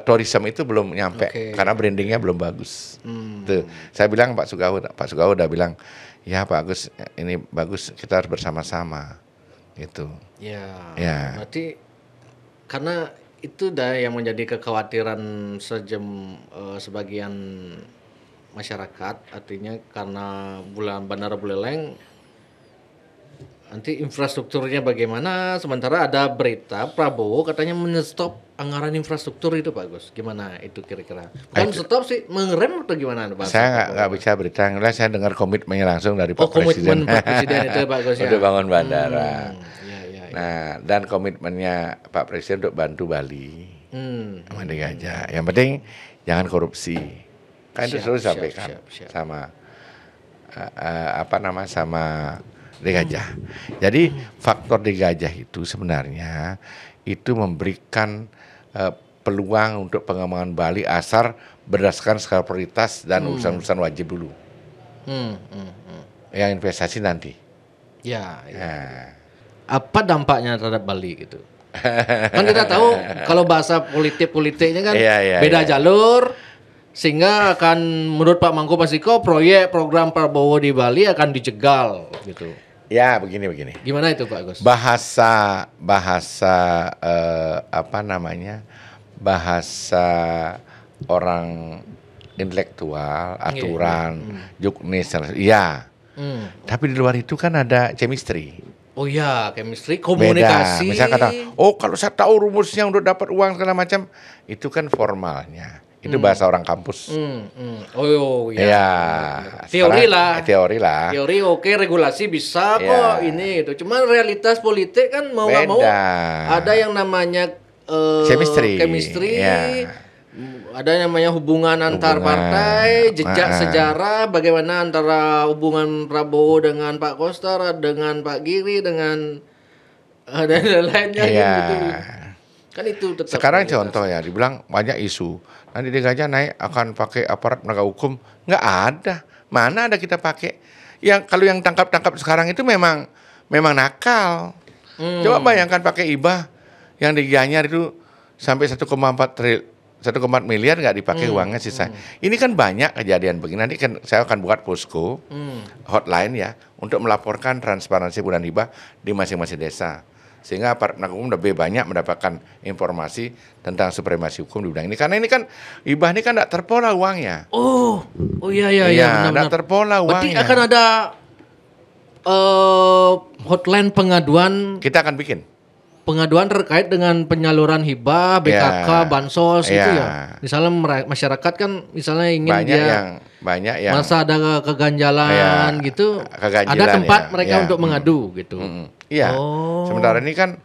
tourism itu belum nyampe karena brandingnya belum bagus. Tuh, saya bilang Pak Sugao udah bilang, ya Pak Agus ini bagus, kita harus bersama-sama gitu. Ya.
Berarti karena itu dah yang menjadi kekhawatiran sebagian masyarakat, artinya karena Bandara Buleleng nanti infrastrukturnya bagaimana, sementara ada berita Prabowo katanya menstop anggaran infrastruktur itu Pak Gus. Gimana itu kira-kira? Bukan stop sih, mengerem atau gimana Pak?
Saya nggak bisa berita, saya dengar komitmennya langsung dari Pak Presiden.
Komitmen Pak Presiden itu Pak Gus ya?
Untuk bangun bandara.
Ya.
Nah, dan komitmennya Pak Presiden untuk bantu Bali sama di Gajah. Yang penting jangan korupsi. Kan itu selalu disampaikan sama sama di Gajah. Jadi faktor di Gajah itu sebenarnya itu memberikan peluang untuk pengembangan Bali asal berdasarkan skala prioritas dan urusan-urusan wajib dulu. Yang investasi nanti.
Ya. Apa dampaknya terhadap Bali gitu? Kan kita tahu kalau bahasa politiknya kan beda jalur. Sehingga akan menurut Pak Mangku Pasiko program Prabowo di Bali akan dijegal gitu.
Ya begini.
Gimana itu Pak Gus?
Bahasa orang intelektual, aturan, juknis, iya. Tapi di luar itu kan ada chemistry.
Oh ya, chemistry, komunikasi.
Beda. Misalnya kata, kalau saya tahu rumusnya untuk dapat uang segala macam, itu kan formalnya. Itu bahasa orang kampus.
Oh iya.
Ya.
Teori lah.
Teori
oke, regulasi bisa kok ini itu. Cuman realitas politik kan mau nggak mau ada yang namanya
chemistry.
Ya. Ada yang namanya hubungan antar partai, jejak sejarah, bagaimana antara hubungan Prabowo dengan Pak Koster, dengan Pak Giri, dengan dan lainnya gitu. Kan itu tetap.
Sekarang contoh ya, dibilang banyak isu. Nanti di Gajah naik akan pakai aparat penegak hukum, nggak ada. Mana ada kita pakai? Kalau yang tangkap sekarang itu memang nakal. Coba bayangkan pakai IBA yang di Gianyar itu sampai 1,4 miliar nggak dipakai uangnya sisa. Ini kan banyak kejadian begini. Nanti kan saya akan buat posko hotline ya untuk melaporkan transparansi penggunaan IBA di masing-masing desa. Sehingga aparat penegak hukum lebih banyak mendapatkan informasi tentang supremasi hukum di bidang ini. Karena ini kan IBA ini kan tidak terpola uangnya.
Oh iya.
Tidak terpola uangnya.
Berarti akan ada hotline pengaduan.
Kita akan bikin.
Pengaduan terkait dengan penyaluran hibah, BKK, bansos itu ya. Misalnya masyarakat kan misalnya ingin
banyak yang
masa ada keganjalan gitu. Ada tempat mereka untuk mengadu gitu.
Iya. Sementara ini kan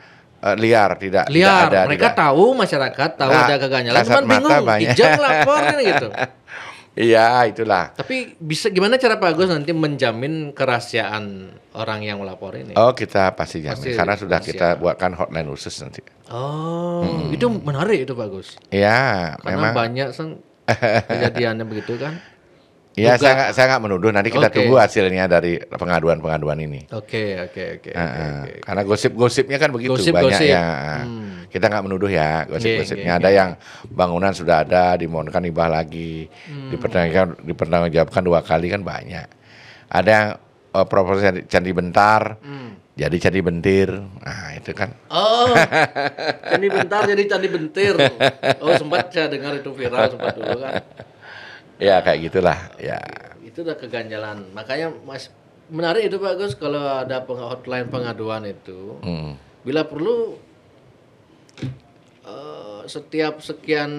liar, tidak
Liar.
ada.
Mereka tahu, masyarakat tahu ada keganjalan,
kasat
cuman
mata
bingung.
banyak.
Ijeng lapor kan gitu.
Iya, itulah.
Tapi bisa gimana cara Pak Agus nanti menjamin kerahasiaan orang yang melapor ini?
Oh, kita pasti jamin
Pasti
karena sudah
rahasia.
kita buatkan hotline khusus nanti.
Oh, itu menarik itu Pak Agus.
Iya,
Karena
memang.
banyak kejadiannya begitu kan.
Iya,
Juga.
saya nggak menuduh. Nanti kita
Oke.
tunggu hasilnya dari pengaduan-pengaduan ini.
Oke.
Karena gosip-gosipnya kan begitu
Gosip-gosip.
banyak ya. Kita nggak menuduh ya gosip-gosipnya. Ada yang bangunan sudah ada, dimohonkan hibah lagi, dipertanggungjawabkan 2 kali kan banyak. Ada yang proposal candi bentar, jadi candi bentir. Nah itu kan.
Oh, candi bentar jadi candi bentir. Oh, sempat saya dengar itu viral sempat dulu kan.
Ya kayak gitulah. Ya.
Itu udah keganjalan. Makanya Mas menarik itu Pak Agus kalau ada hotline pengaduan itu. Bila perlu setiap sekian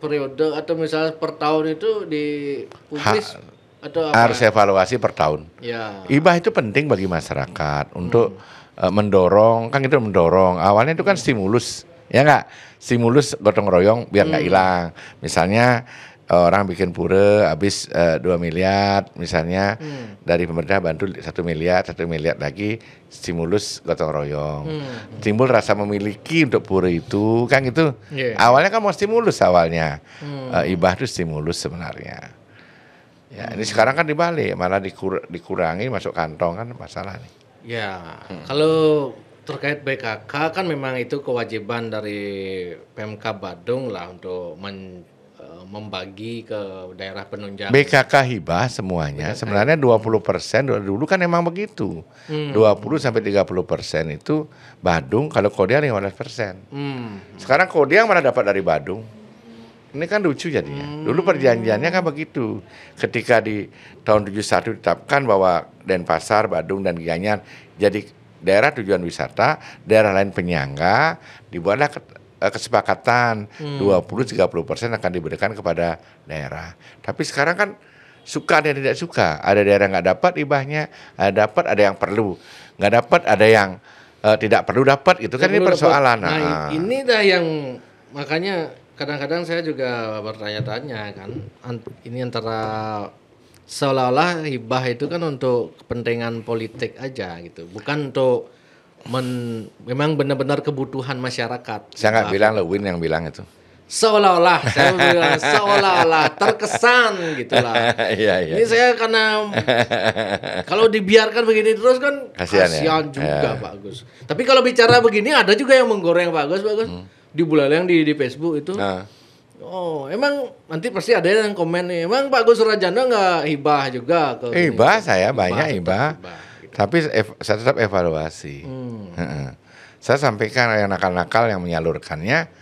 periode atau misalnya per tahun itu dipublis atau apa?
Harus evaluasi per tahun.
Ya.
Hibah itu penting bagi masyarakat untuk mendorong, kan itu mendorong. Awalnya itu kan stimulus, ya nggak? Stimulus gotong royong biar nggak hilang. Misalnya orang bikin pura habis 2 miliar, misalnya dari pemerintah bantu 1 miliar, 1 miliar lagi stimulus gotong royong. Timbul rasa memiliki untuk pura itu, kan gitu.
Yeah.
Awalnya kan mau stimulus awalnya. Hibah itu stimulus sebenarnya. Ya, ini sekarang kan dibalik, malah dikurangi masuk kantong kan masalah nih.
Ya, kalau terkait BKK kan memang itu kewajiban dari Pemkab Badung lah untuk membagi ke daerah penunjang.
BKK hibah semuanya sebenarnya 20% dulu kan emang begitu. 20-30% itu Badung, kalau Kodia 15%. Sekarang Kodia malah dapat dari Badung. Ini kan lucu jadinya. Dulu perjanjiannya kan begitu. Ketika di tahun 71 ditetapkan bahwa Denpasar, Badung, dan Gianyar jadi daerah tujuan wisata, daerah lain penyangga, dibuatlah kesepakatan 20-30% akan diberikan kepada daerah. Tapi sekarang kan suka dan tidak suka. Ada daerah nggak dapat hibahnya, ada yang perlu. Nggak dapat, ada yang tidak perlu dapat. Itu kan ini persoalan.
Nah, ini dah yang makanya kadang-kadang saya juga bertanya-tanya kan, ini antara seolah-olah hibah itu kan untuk kepentingan politik aja gitu, bukan untuk memang benar-benar kebutuhan masyarakat.
Saya nggak bilang, Lewin yang bilang itu.
Seolah-olah, saya bilang seolah-olah terkesan gitulah.
Iya.
Ini saya karena kalau dibiarkan begini terus kan
Kasihan
juga Pak Agus. Tapi kalau bicara begini ada juga yang menggoreng Pak Agus. Di bulan di Facebook itu. Oh, emang nanti pasti ada yang komen nih. Emang Pak Agus Rajanda nggak hibah juga ke
hibah saya banyak hibah.
Gitu.
Tapi saya tetap evaluasi. Saya sampaikan yang nakal-nakal yang menyalurkannya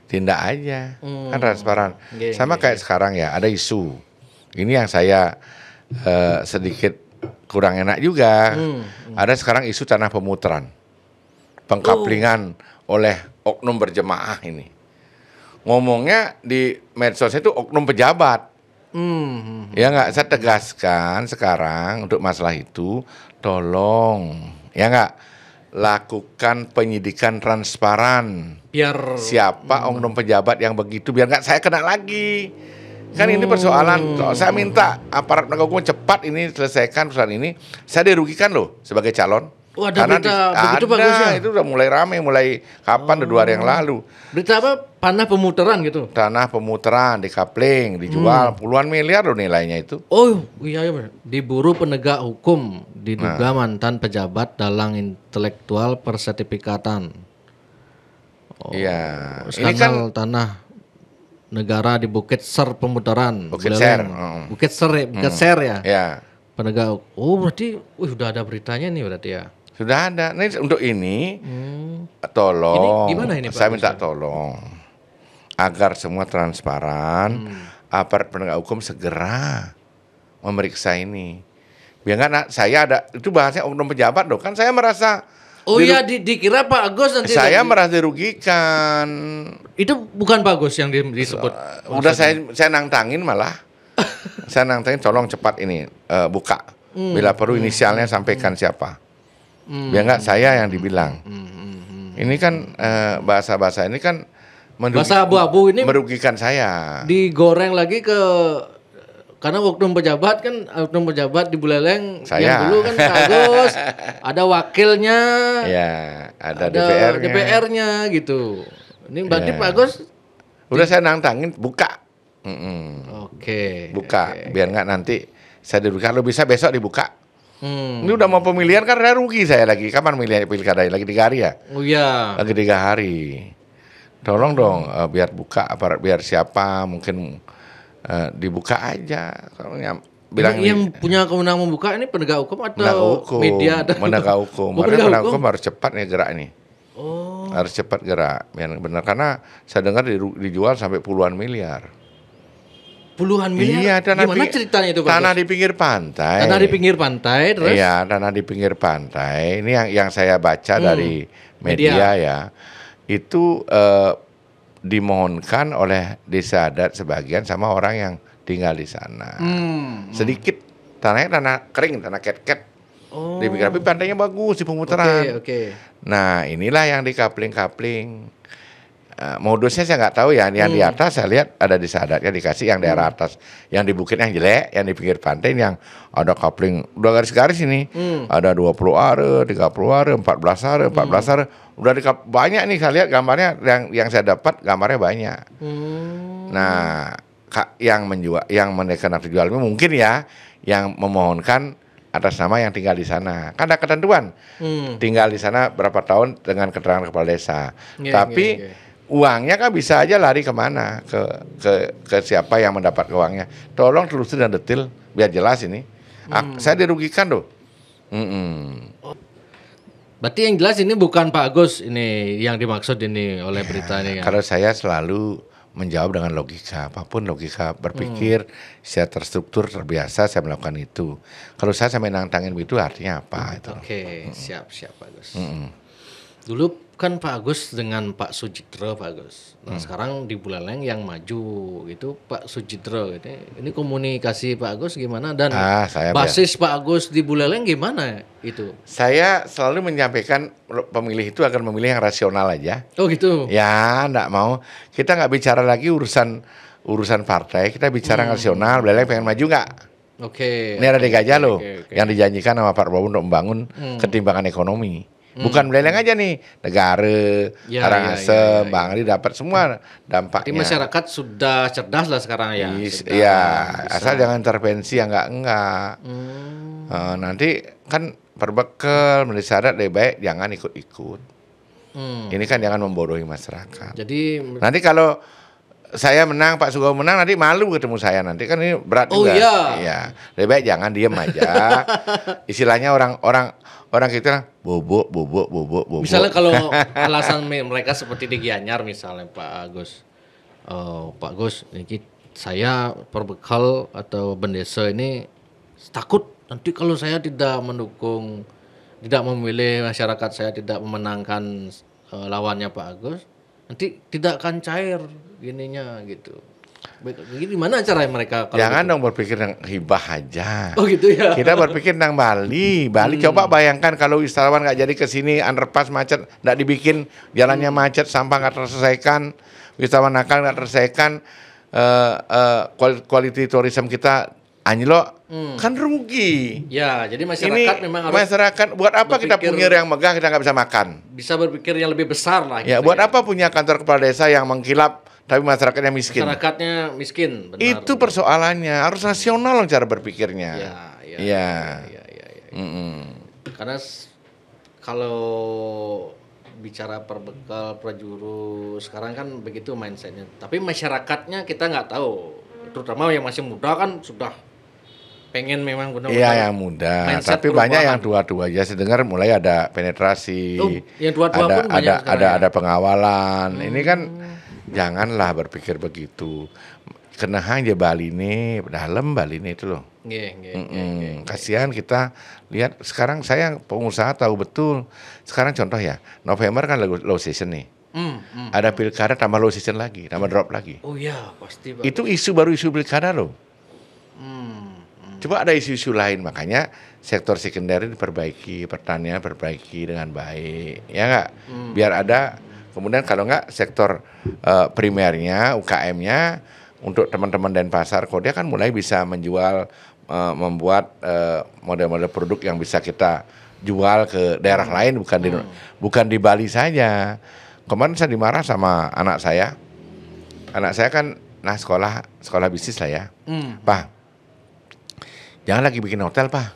tindak aja, kan transparan. Sama kayak sekarang ya, ada isu. Ini yang saya sedikit kurang enak juga. Ada sekarang isu tanah pemutaran, pengkaplingan oleh oknum berjemaah ini. Ngomongnya di medsos itu oknum pejabat. Ya nggak, saya tegaskan sekarang untuk masalah itu, tolong ya nggak, lakukan penyidikan transparan.
Biar
Siapa oknum pejabat yang begitu, biar nggak saya kena lagi. Kan ini persoalan. Saya minta aparat penegak hukum cepat ini selesaikan persoalan ini. Saya dirugikan loh sebagai calon.
Oh, ada berita begitu Pak Gus ya?
Itu udah mulai ramai, mulai kapan? 2 hari yang lalu.
Berita apa? Tanah pemutaran gitu.
Tanah pemutaran dikapling, dijual puluhan miliar loh nilainya itu.
Oh iya, diburu penegak hukum diduga mantan pejabat dalang intelektual persertifikatan.
Iya.
Skandal
Ini kan
tanah negara di Bukit Ser pemutaran.
Bukit
Buleleng.
Ser.
Bukit Ser ya, Bukit Ser ya.
ya
Penegak. Oh berarti, udah ada beritanya nih berarti ya.
sudah ada. Nah, untuk ini tolong.
Ini gimana ini, Pak
Saya minta
Gus?
tolong agar semua transparan. Aparat penegak hukum segera memeriksa ini. Biar nggak saya ada itu bahasanya oknum pejabat loh. Kan saya merasa
Oh iya, dikira Pak Agus nanti
saya
lagi.
merasa dirugikan.
Itu bukan Pak Agus yang disebut.
Udah saya nantangin malah. Saya nantangin tolong cepat ini buka. Bila perlu inisialnya sampaikan siapa. Biar nggak saya yang dibilang. Ini kan bahasa-bahasa ini kan
Bahasa abu-abu ini
merugikan saya.
digoreng lagi karena oknum pejabat di Buleleng
Saya.
yang dulu kan Pak Agus, ada wakilnya,
Ya, ada DPR-nya.
DPR-nya gitu. Ini berarti
Ya.
Pak Agus
Udah saya nantangin buka.
oke.
Buka, biar nggak nanti saya dirugikan. Kalau bisa besok dibuka.
Hmm.
Ini udah mau pemilihan kan rugi saya lagi. Kapan milih pilkada lagi 3 hari ya?
Oh iya.
Lagi 3 hari. Tolong dong biar buka aparat, biar siapa mungkin dibuka aja. Kalau bilang
yang punya kewenangan membuka ini penegak hukum
penegak
atau
hukum,
media?
penegak hukum.
Oh,
Karena
penegak
penegak
hukum.
hukum harus cepat nih gerak ini.
Oh.
Harus cepat gerak, biar benar. Karena saya dengar dijual sampai puluhan miliar.
Puluhan miliar.
Iya,
Gimana ceritanya itu Pak
tanah
Agus?
di pinggir pantai.
Tanah di pinggir pantai terus?
Iya, tanah di pinggir pantai. Ini yang saya baca dari media ya. Itu dimohonkan oleh desa adat sebagian sama orang yang tinggal di sana. Sedikit tanahnya tanah kering, tanah ket-ket.
Oh.
Di pinggir, tapi pantainya bagus di pemutaran.
Oke.
Nah, inilah yang dikapling-kapling. Modusnya saya nggak tahu ya. Yang di atas saya lihat ada desa adatnya dikasih, yang daerah atas, yang di bukit yang jelek, yang di pinggir pantai yang ada kapling udah garis-garis ini. Ada 20 are, 30 are, 14 are, 14 are. Udah banyak nih saya lihat gambarnya, yang saya dapat gambarnya banyak. Nah, yang menjual, yang mereka nak jual ini mungkin ya yang memohonkan atas nama yang tinggal di sana. Kan ada ketentuan. Tinggal di sana berapa tahun dengan keterangan kepala desa. Tapi uangnya kan bisa aja lari kemana, ke siapa yang mendapat uangnya. Tolong telusuri dan detail biar jelas ini. Saya dirugikan loh.
Berarti yang jelas ini bukan Pak Agus ini yang dimaksud ini oleh berita ini kan?
Kalau saya selalu menjawab dengan logika, apapun logika berpikir, saya terstruktur, terbiasa, saya melakukan itu. Kalau saya sampai nantangin begitu artinya apa itu?
Oke, siap Pak Agus. Dulu kan Pak Agus dengan Pak Sujitro Pak Agus. Nah sekarang di Buleleng yang maju itu Pak Sujitro. Ini komunikasi Pak Agus gimana dan basis Pak Agus di Buleleng gimana itu?
Saya selalu menyampaikan pemilih itu akan memilih yang rasional aja.
Oh gitu?
Ya, enggak mau. Kita nggak bicara lagi urusan partai, kita bicara rasional. Buleleng pengen maju nggak?
Oke.
Ini ada di Gajah loh, yang dijanjikan sama Pak Prabowo untuk membangun ketimbangan ekonomi. Bukan Buleleng aja nih, Negara, Karangasem, Bangli dapat semua dampaknya.
Jadi masyarakat sudah cerdas lah sekarang ya.
Iya, asal jangan intervensi yang enggak. Nanti kan perbekal menjadi syarat lebih baik jangan ikut-ikut. Ini kan jangan membodohi masyarakat.
Jadi
nanti kalau saya menang, Pak Sugeng menang, nanti malu ketemu saya nanti kan ini berat juga. Iya. Lebih baik jangan diem aja. Istilahnya orang kita bobok.
Misalnya kalau alasan mereka seperti di Gianyar misalnya Pak Agus. Pak Gus, ini saya perbekal atau bendesa ini takut nanti kalau saya tidak mendukung, tidak memilih masyarakat, saya tidak memenangkan lawannya Pak Agus, nanti tidak akan cair gininya gitu. Gimana cara mereka?
Jangan dong berpikir yang hibah aja.
Oh gitu ya.
Kita berpikir tentang Bali. Coba bayangkan kalau wisatawan nggak jadi ke sini, underpass macet, nggak dibikin, jalannya macet, sampah nggak terselesaikan, wisatawan nakal nggak terselesaikan, quality tourism kita anjlok, kan rugi.
Ya, jadi masyarakat memang harus.
Masyarakat buat apa kita punya yang megah kita nggak bisa makan?
Bisa berpikir yang lebih besar lah.
Ya, buat apa punya kantor kepala desa yang mengkilap tapi masyarakatnya miskin?
Masyarakatnya miskin, benar.
Itu persoalannya, harus rasional cara berpikirnya.
Iya. Karena kalau bicara perbekal prajurus sekarang kan begitu mindsetnya. Tapi masyarakatnya kita nggak tahu. Terutama yang masih muda kan sudah pengen memang benar-benar.
Iya yang muda. Tapi banyak yang tua-tua aja. Saya dengar mulai ada penetrasi.
Yang tua-tua pun banyak
ada pengawalan. Ini kan janganlah berpikir begitu. Kena aja Bali ini, dalam Bali ini itu loh. Kasihan kita lihat sekarang saya pengusaha tahu betul. Sekarang contoh ya, November kan low season nih. Ada pilkada tambah low season lagi, tambah drop lagi.
Oh iya, pasti.
Itu baru isu pilkada loh. Coba ada isu-isu lain, makanya sektor sekunder diperbaiki, pertanian perbaiki dengan baik, ya nggak? Biar ada, kemudian kalau nggak sektor primernya, UKM-nya, untuk teman-teman Denpasar, Kodia kan mulai bisa menjual, membuat model-model produk yang bisa kita jual ke daerah lain, bukan di Bali saja. Kemarin saya dimarah sama anak saya. Anak saya kan sekolah bisnis lah ya. Pak, jangan lagi bikin hotel, Pak.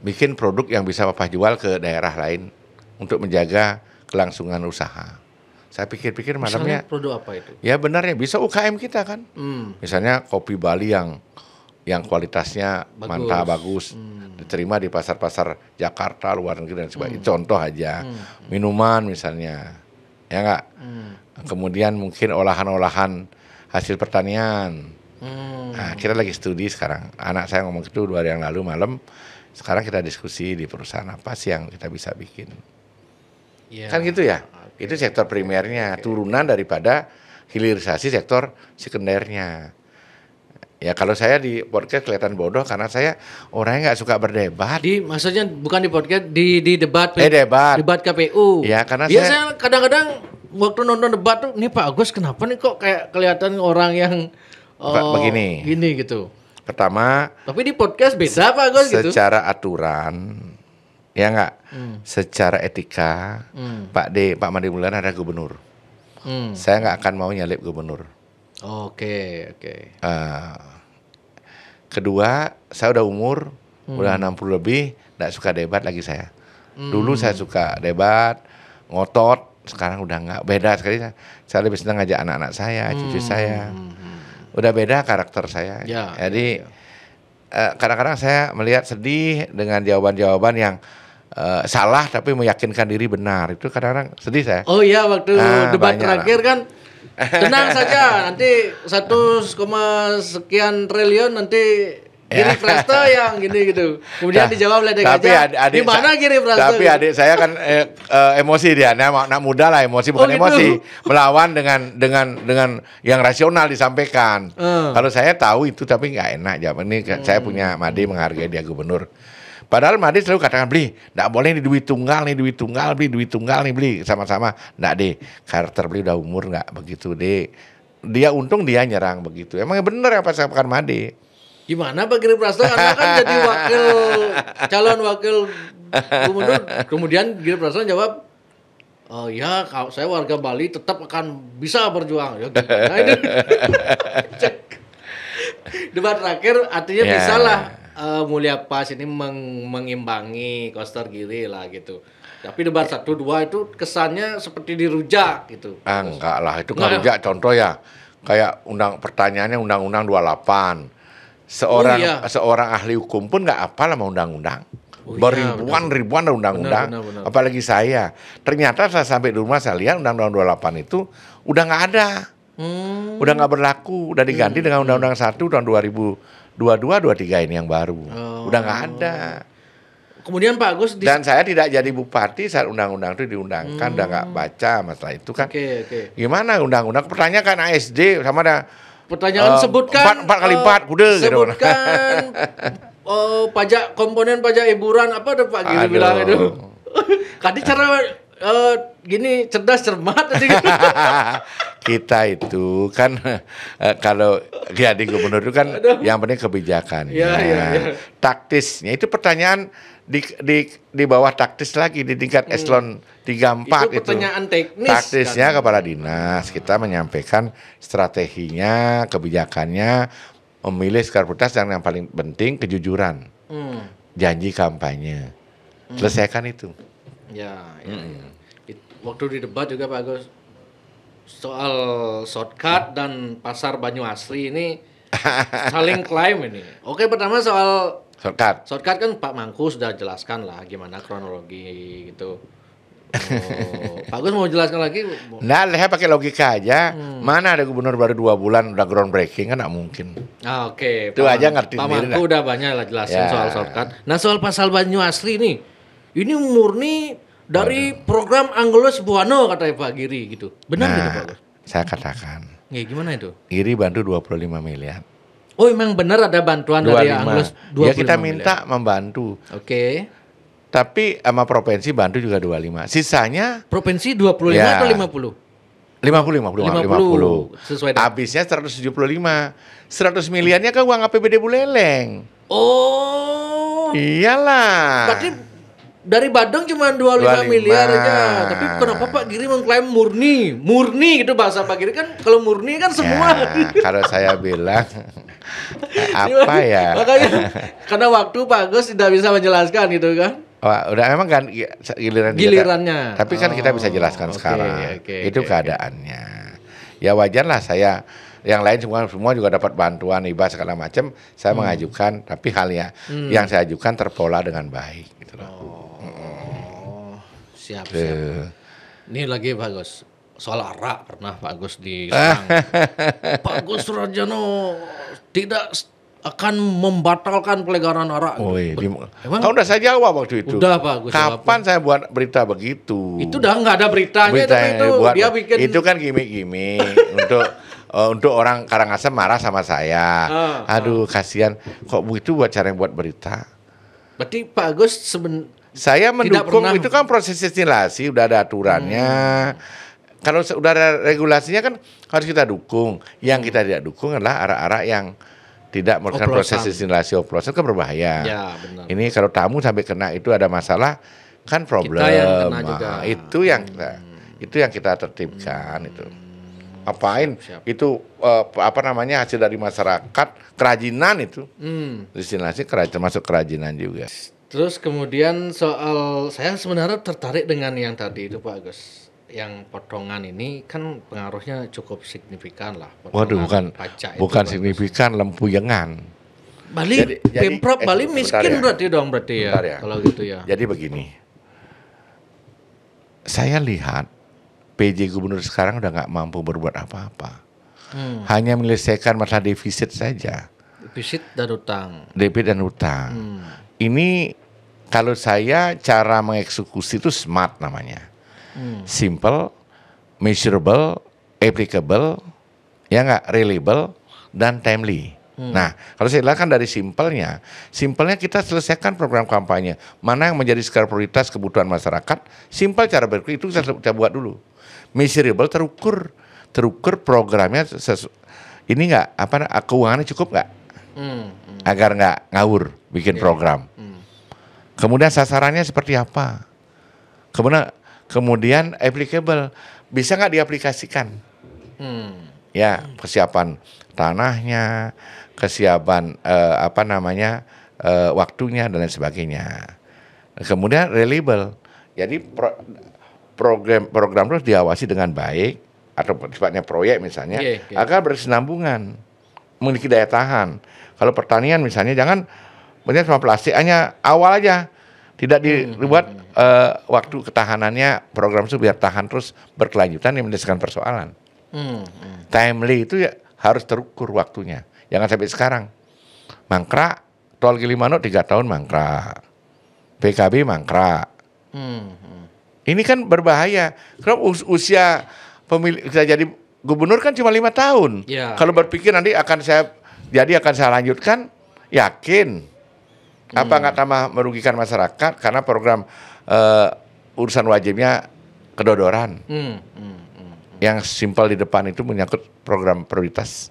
Bikin produk yang bisa Papa jual ke daerah lain untuk menjaga kelangsungan usaha. Saya pikir-pikir malamnya.
Misalnya produk apa itu?
Ya benar ya, bisa UKM kita kan. Misalnya kopi Bali yang kualitasnya mantap, bagus. Diterima di pasar-pasar Jakarta, luar negeri dan sebagainya. Contoh aja, minuman misalnya. Ya enggak? Kemudian mungkin olahan-olahan hasil pertanian. Nah, kita lagi studi sekarang. Anak saya ngomong itu 2 hari yang lalu malam. Sekarang kita diskusi di perusahaan apa sih yang kita bisa bikin. Kan gitu ya. Itu sektor primernya, turunan daripada hilirisasi sektor sekundernya. Ya kalau saya di podcast kelihatan bodoh karena saya orangnya nggak suka berdebat.
Maksudnya bukan di podcast, di debat.
Debat
KPU.
Ya karena
saya kadang-kadang waktu nonton debat tuh, nih Pak Agus kenapa nih kok kayak kelihatan orang yang
begini.
Gini gitu.
Pertama.
Tapi di podcast beda Pak Agus gitu.
Secara aturan, ya nggak. Secara etika, Pak Made Mulyana ada gubernur. Saya nggak akan mau nyalip gubernur.
Oke.
Kedua, saya udah umur, udah 60 lebih, nggak suka debat lagi saya. Dulu saya suka debat, ngotot, sekarang udah nggak. Beda sekali. Saya lebih senang ngajak anak-anak saya, cucu saya. Udah beda karakter saya. Jadi kadang-kadang saya melihat sedih dengan jawaban-jawaban yang salah tapi meyakinkan diri benar. Itu kadang-kadang sedih saya.
Oh iya, waktu debat terakhir kan. Tenang saja, nanti 1, sekian triliun nanti Giri Prasta yang gini gitu. Kemudian dijawab oleh DKJ. Di mana Giri Prasta?
Tapi adik saya kan emosi dia, anak muda lah emosi, bukan emosi, melawan dengan yang rasional disampaikan. Kalau saya tahu itu tapi nggak enak jawab. Ini saya punya Made menghargai dia gubernur. Padahal Made selalu katakan, beli, nggak boleh nih duit tunggal, beli sama-sama. Nggak deh, karakter beli udah umur nggak begitu deh. Dia untung dia nyerang begitu. Emang bener apa saya katakan Made.
Gimana Pak Giri Prasta karena kan jadi calon wakil gubernur. Kemudian Giri Prasta jawab, oh ya kalau saya warga Bali tetap akan bisa berjuang. Ya gimana itu? Debat terakhir artinya bisa lah. Mulia Pas ini mengimbangi Koster Giri lah gitu. Tapi debat 1, 2 itu kesannya seperti dirujak gitu.
Enggak lah, itu kan rujak. Contoh ya, kayak pertanyaannya Undang-Undang 28. Seorang ahli hukum pun nggak apal sama undang-undang. Ribuan undang-undang. Apalagi saya. Ternyata saya sampai di rumah saya lihat Undang-Undang 28 itu udah nggak ada. Udah nggak berlaku. Udah diganti dengan Undang-Undang 1 tahun 2022-23 ini yang baru. Udah nggak ada.
Kemudian Pak Agus
dan saya tidak jadi bupati saat undang-undang itu diundangkan. Udah nggak baca masalah itu kan. Gimana undang-undang? Pertanyaan kan ASD sama ada.
Pertanyaan sebutkan
4 kali 4 kuda
sebutkan pajak komponen pajak hiburan apa tuh Pak Giri bilang itu. Kadi cara gini cerdas cermat
kita itu kan kalau jadi gubernur itu kan yang penting kebijakan. Taktisnya itu pertanyaan di bawah taktis lagi di tingkat eselon 3-4 itu
pertanyaan teknis.
Taktisnya kan? Kepala dinas kita menyampaikan strateginya, kebijakannya, memilih skala prioritas yang paling penting kejujuran, janji kampanye, selesaikan itu.
Ya. Waktu di debat juga Pak Agus soal shortcut dan pasar Banyuasri ini saling klaim ini. Oke, pertama soal shortcut kan Pak Mangku sudah jelaskan lah gimana kronologi gitu. Pak Agus mau jelaskan lagi?
Nah, saya pakai logika aja. Mana ada gubernur baru 2 bulan udah groundbreaking kan nggak mungkin.
Oke.
Itu aja ngerti
Pak
sendiri.
Mangku udah banyak lah jelasin soal shortcut. Nah, soal pasal Banyuasri ini murni dari program Angelus Buano katanya Pak Giri gitu. Benar gitu Pak Agus?
Saya katakan.
Ya, gimana itu?
Giri bantu 25 miliar.
Oh, memang benar ada bantuan dari
25.
Anglus
Ya
25
kita
miliar.
minta membantu.
Oke.
Tapi sama provinsi bantu juga 25. Sisanya
Provinsi 25
Ya.
atau 50?
50.
Sesuai dengan.
Habisnya 175. 100 miliarnya kan uang APBD Buleleng.
Oh.
Iyalah.
Berarti dari Badung cuma 25 miliar aja. Tapi kenapa Pak Giri mengklaim murni? Murni gitu bahasa Pak Giri kan, kalau murni kan semua.
Ya, kalau saya bilang apa ya?
Makanya karena waktu Pak Agus tidak bisa menjelaskan gitu kan.
Wah, udah memang kan
Gilirannya.
Tapi kan kita bisa jelaskan
oke,
sekarang.
oke,
Itu
oke,
keadaannya. Ya wajar lah saya. Yang lain semua juga dapat bantuan hibah segala macam. Saya mengajukan, tapi halnya yang saya ajukan terpola dengan baik. Gitu loh.
Siap.
Tuh.
Ini lagi Pak Agus. Soal arak pernah Pak Agus diserang. Pak Agus Sudarjano tidak akan membatalkan pelegaran arak.
Woi,
Emang?
kau udah saya jawab waktu itu.
Udah, Pak Agus,
Kapan saya buat berita begitu?
Itu udah nggak ada beritanya
Berita
tapi
yang
itu
dibuat,
dia bikin.
itu kan gimmick-gimmick untuk orang Karangasem marah sama saya. Aduh, kasihan. Kok begitu buat cara yang buat berita?
Berarti Pak Agus
Saya mendukung,
pernah.
itu kan proses destilasi, udah ada aturannya. Kalau udah ada regulasinya kan harus kita dukung. Yang kita tidak dukung adalah arak-arak yang tidak melakukan proses destilasi oplosan kan berbahaya.
Ya, benar.
Ini kalau tamu sampai kena itu ada masalah kan problem.
Kita yang kena juga.
Itu yang kita tertibkan itu. Apain?
Siap.
Itu hasil dari masyarakat kerajinan itu. Destilasi termasuk kerajinan juga.
Terus kemudian soal saya sebenarnya tertarik dengan yang tadi itu Pak Agus. Yang potongan ini kan pengaruhnya cukup signifikan lah.
Waduh,
Pajak
bukan
itu,
signifikan, lempuyengan.
Bali, Pemprov Bali miskin
bentar
berarti ya,
Bentar ya.
kalau gitu ya.
Jadi begini, saya lihat PJ Gubernur sekarang udah nggak mampu berbuat apa-apa. Hanya menyelesaikan masalah defisit saja.
Defisit dan utang.
Debit dan utang. Ini kalau saya cara mengeksekusi itu smart namanya. Simple, measurable, applicable, ya nggak, reliable, dan timely. Nah, kalau saya bilang kan dari simpelnya kita selesaikan program kampanye. Mana yang menjadi skala prioritas kebutuhan masyarakat, simpel cara berpikir itu kita buat dulu. Measurable, terukur programnya, ini nggak, keuangannya cukup nggak? Agar nggak ngawur bikin program. Kemudian sasarannya seperti apa? Kemudian applicable, bisa nggak diaplikasikan? Ya, kesiapan tanahnya, kesiapan waktunya dan lain sebagainya. Kemudian reliable, jadi program terus diawasi dengan baik atau sifatnya proyek misalnya, agar berkesinambungan, memiliki daya tahan. Kalau pertanian misalnya jangan banyak sama plastik, hanya awal aja. Tidak dibuat waktu ketahanannya program itu biar tahan terus berkelanjutan yang menyelesaikan persoalan. Timely itu ya harus terukur waktunya. Jangan sampai sekarang. Mangkrak, Tol Gilimanuk 3 tahun mangkrak. PKB mangkrak. Ini kan berbahaya. Kalau usia pemilih kita jadi gubernur kan cuma 5 tahun.
Ya.
Kalau berpikir nanti akan saya lanjutkan, yakin. Apa nggak tambah merugikan masyarakat karena program urusan wajibnya kedodoran. Yang simpel di depan itu menyangkut program prioritas.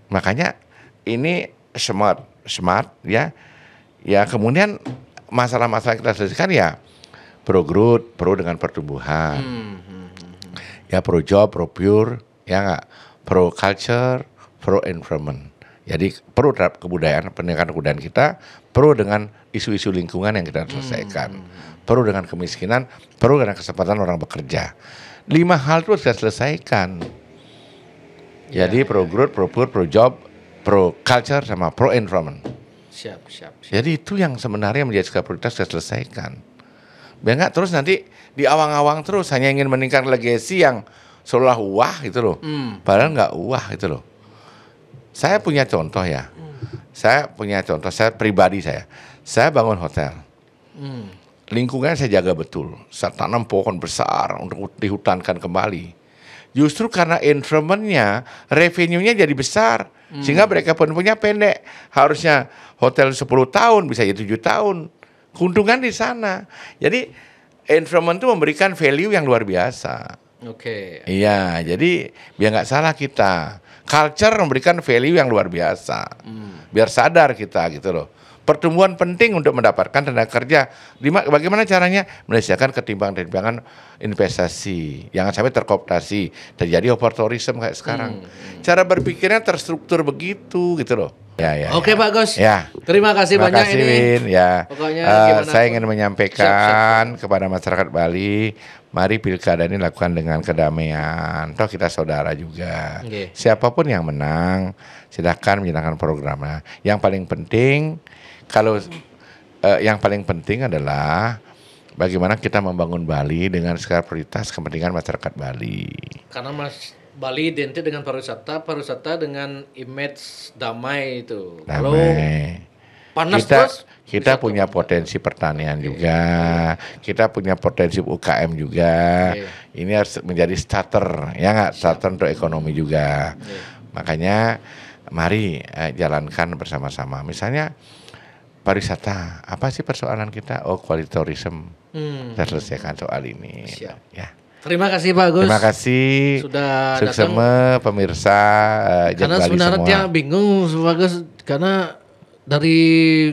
Makanya ini smart ya. Ya kemudian masalah-masalah kita selesaikan ya pro growth, pro dengan pertumbuhan. Ya pro job, pro pure, ya nggak, pro culture, pro environment. Jadi pro terhadap kebudayaan, pendidikan kebudayaan kita, pro dengan isu-isu lingkungan yang kita selesaikan, pro dengan kemiskinan, pro dengan kesempatan orang bekerja. 5 hal itu harus kita selesaikan. Jadi pro growth, pro pure, pro job, pro culture, sama pro environment.
Siap.
Jadi itu yang sebenarnya menjadi skala prioritas kita selesaikan. Biar nggak terus nanti diawang-awang terus hanya ingin meningkatkan legacy yang seolah wah gitu loh. Padahal nggak wah gitu loh. Saya punya contoh ya. Saya pribadi saya bangun hotel. Lingkungan saya jaga betul. Saya tanam pohon besar untuk dihutankan kembali. Justru karena environment-nya, revenue-nya jadi besar. Sehingga mereka pun punya pendek. Harusnya hotel 10 tahun bisa jadi 7 tahun. Keuntungan di sana. Jadi environment itu memberikan value yang luar biasa.
Oke.
Iya, jadi biar nggak salah kita. Culture memberikan value yang luar biasa. Biar sadar kita gitu loh. Pertumbuhan penting untuk mendapatkan tenaga kerja. Bagaimana caranya? Menyediakan ketimbangan investasi. Jangan sampai terkooptasi. Terjadi overtourism kayak sekarang. Cara berpikirnya terstruktur begitu gitu loh. Ya.
Oke Pak Gus.
Ya.
Terima kasih
Terima
banyak
kasih,
ini.
Win. Ya.
Pokoknya
Saya ingin menyampaikan kepada masyarakat Bali, mari pilkada ini lakukan dengan kedamaian. Toh kita saudara juga. Siapapun yang menang, silakan menjalankan programnya. Yang paling penting yang paling penting adalah bagaimana kita membangun Bali dengan segala prioritas kepentingan masyarakat Bali.
Karena Bali identik dengan pariwisata dengan image damai itu. Kalau panas
kita punya potensi pertanian juga, kita punya potensi UKM juga. Ini harus menjadi starter, ya nggak, starter untuk ekonomi juga. Makanya mari jalankan bersama-sama. Misalnya pariwisata, apa sih persoalan kita? Oh, quality tourism. Kita selesaikan soal ini. Ya.
Terima kasih Pak Gus.
Terima kasih.
Sudah datang.
Pemirsa
Karena sebenarnya dia bingung Pak Gus, karena dari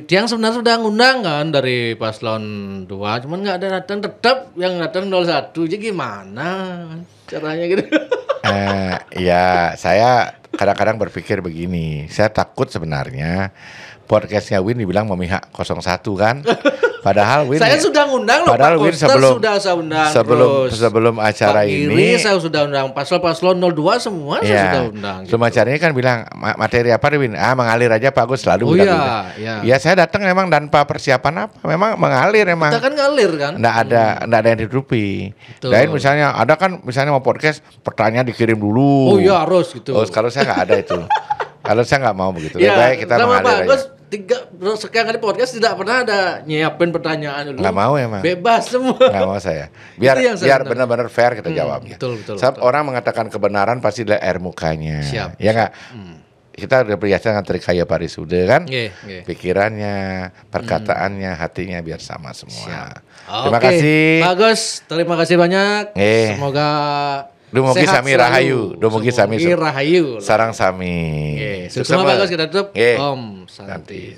tiang sebenarnya sudah ngundang kan dari paslon 2, cuman nggak ada datang, tetap yang datang 01. Jadi gimana caranya gitu?
Ya saya kadang-kadang berpikir begini, saya takut sebenarnya podcastnya Win dibilang memihak 01 kan. Padahal Win
saya sudah ngundang loh Pak Koster, sudah saya undang
sebelum acara
Pak
ini
saya sudah undang paslon 02 semua saya sudah undang.
Sebelum acara ini kan bilang materi apa Win? Mengalir aja Pak Gus selalu bilang gitu. Ya saya datang memang tanpa persiapan apa, memang mengalir emang.
Kita kan ngalir kan.
Nggak ada yang ditutupi. Dan misalnya ada kan misalnya mau podcast pertanyaan dikirim dulu.
Oh iya harus gitu.
Oh kalau saya nggak ada itu. Kalau saya nggak mau begitu. Lebih baik kita mengalir aja.
Sekian kali podcast tidak pernah ada nyiapin pertanyaan dulu.
Nggak mau emang.
Bebas semua.
Nggak mau saya. Biar benar-benar fair kita jawabnya.
Betul.
Orang mengatakan kebenaran pasti dari air mukanya.
Siap.
Ya nggak? Kita udah biasa dengan Trikaya Parisude kan? Pikirannya, perkataannya, hatinya biar sama semua. Terima kasih.
Bagus. Terima kasih banyak. Semoga
Dumugi sami rahayu,
dumugi sami rahayu.
Sarang sami.
Sukses bagus kita tutup.
Santi.